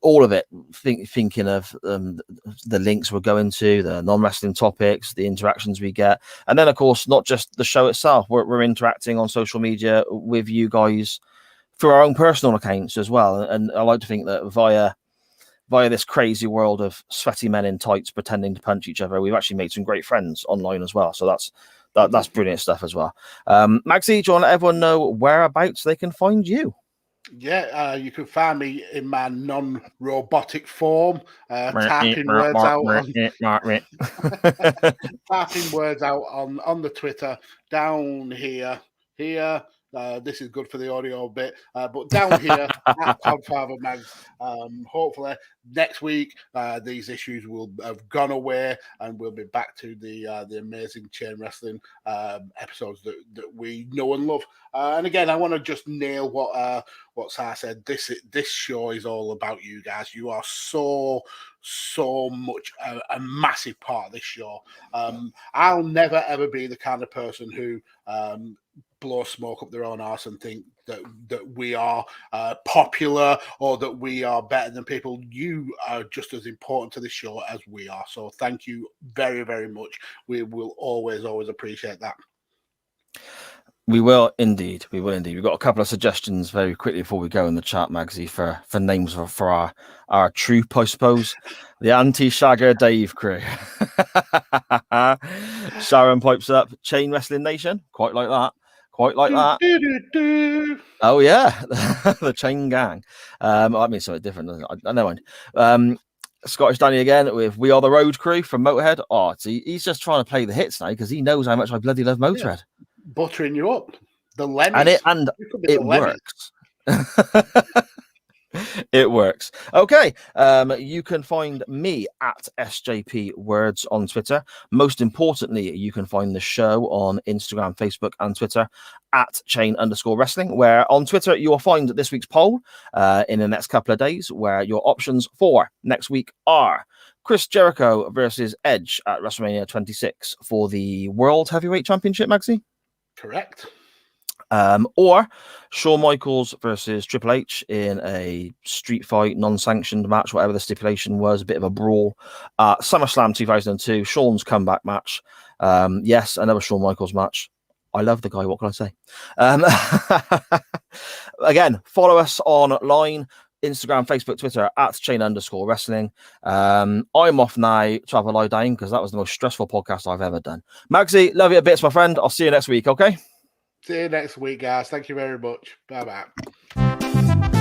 all of it. Thinking of the links we're going to, the non-wrestling topics, the interactions we get, and then of course not just the show itself. We're interacting on social media with you guys through our own personal accounts as well. And I like to think that via this crazy world of sweaty men in tights pretending to punch each other, we've actually made some great friends online as well. So that's brilliant stuff as well. Magsy, do you want to let everyone know whereabouts they can find you? Yeah, you can find me in my non-robotic form, typing words out on the Twitter, down here. This is good for the audio bit, but down here at Podfather Mags. Hopefully next week these issues will have gone away, and we'll be back to the amazing chain wrestling episodes that we know and love. And again, I want to just nail what Sarah said. This show is all about you guys. You are so much a massive part of this show. I'll never ever be the kind of person who blow smoke up their own arse and think that we are popular or that we are better than people. You are just as important to this show as we are. So thank you very, very much. We will always appreciate that. We will indeed. We've got a couple of suggestions very quickly before we go in the chat, Magsy, for names for our troop, I suppose. The Anti-Shagger Dave crew. Sharon pipes up. Chain Wrestling Nation. Quite like that. Oh yeah, the Chain Gang. I mean something different. I know. Scottish Danny again with We Are the Road Crew from Motorhead. Oh, he's just trying to play the hits now because he knows how much I bloody love Motorhead. Yeah. Buttering you up, the lemons, and it works. It works. Okay. You can find me at SJP Words on Twitter. Most importantly, you can find the show on Instagram, Facebook, and Twitter at @chain_wrestling, where on Twitter you will find this week's poll in the next couple of days, where your options for next week are Chris Jericho versus Edge at WrestleMania 26 for the World Heavyweight Championship, Maxie. Correct. Or Shawn Michaels versus Triple H in a street fight, non-sanctioned match, whatever the stipulation was, a bit of a brawl. SummerSlam 2002, Shawn's comeback match. Yes, another Shawn Michaels match. I love the guy. What can I say? Again, follow us online. Instagram, Facebook, Twitter at @chain_wrestling. I'm off now to have a lie down because that was the most stressful podcast I've ever done. Magsy, love you a bit, my friend. I'll see you next week, okay? See you next week, guys. Thank you very much. Bye-bye.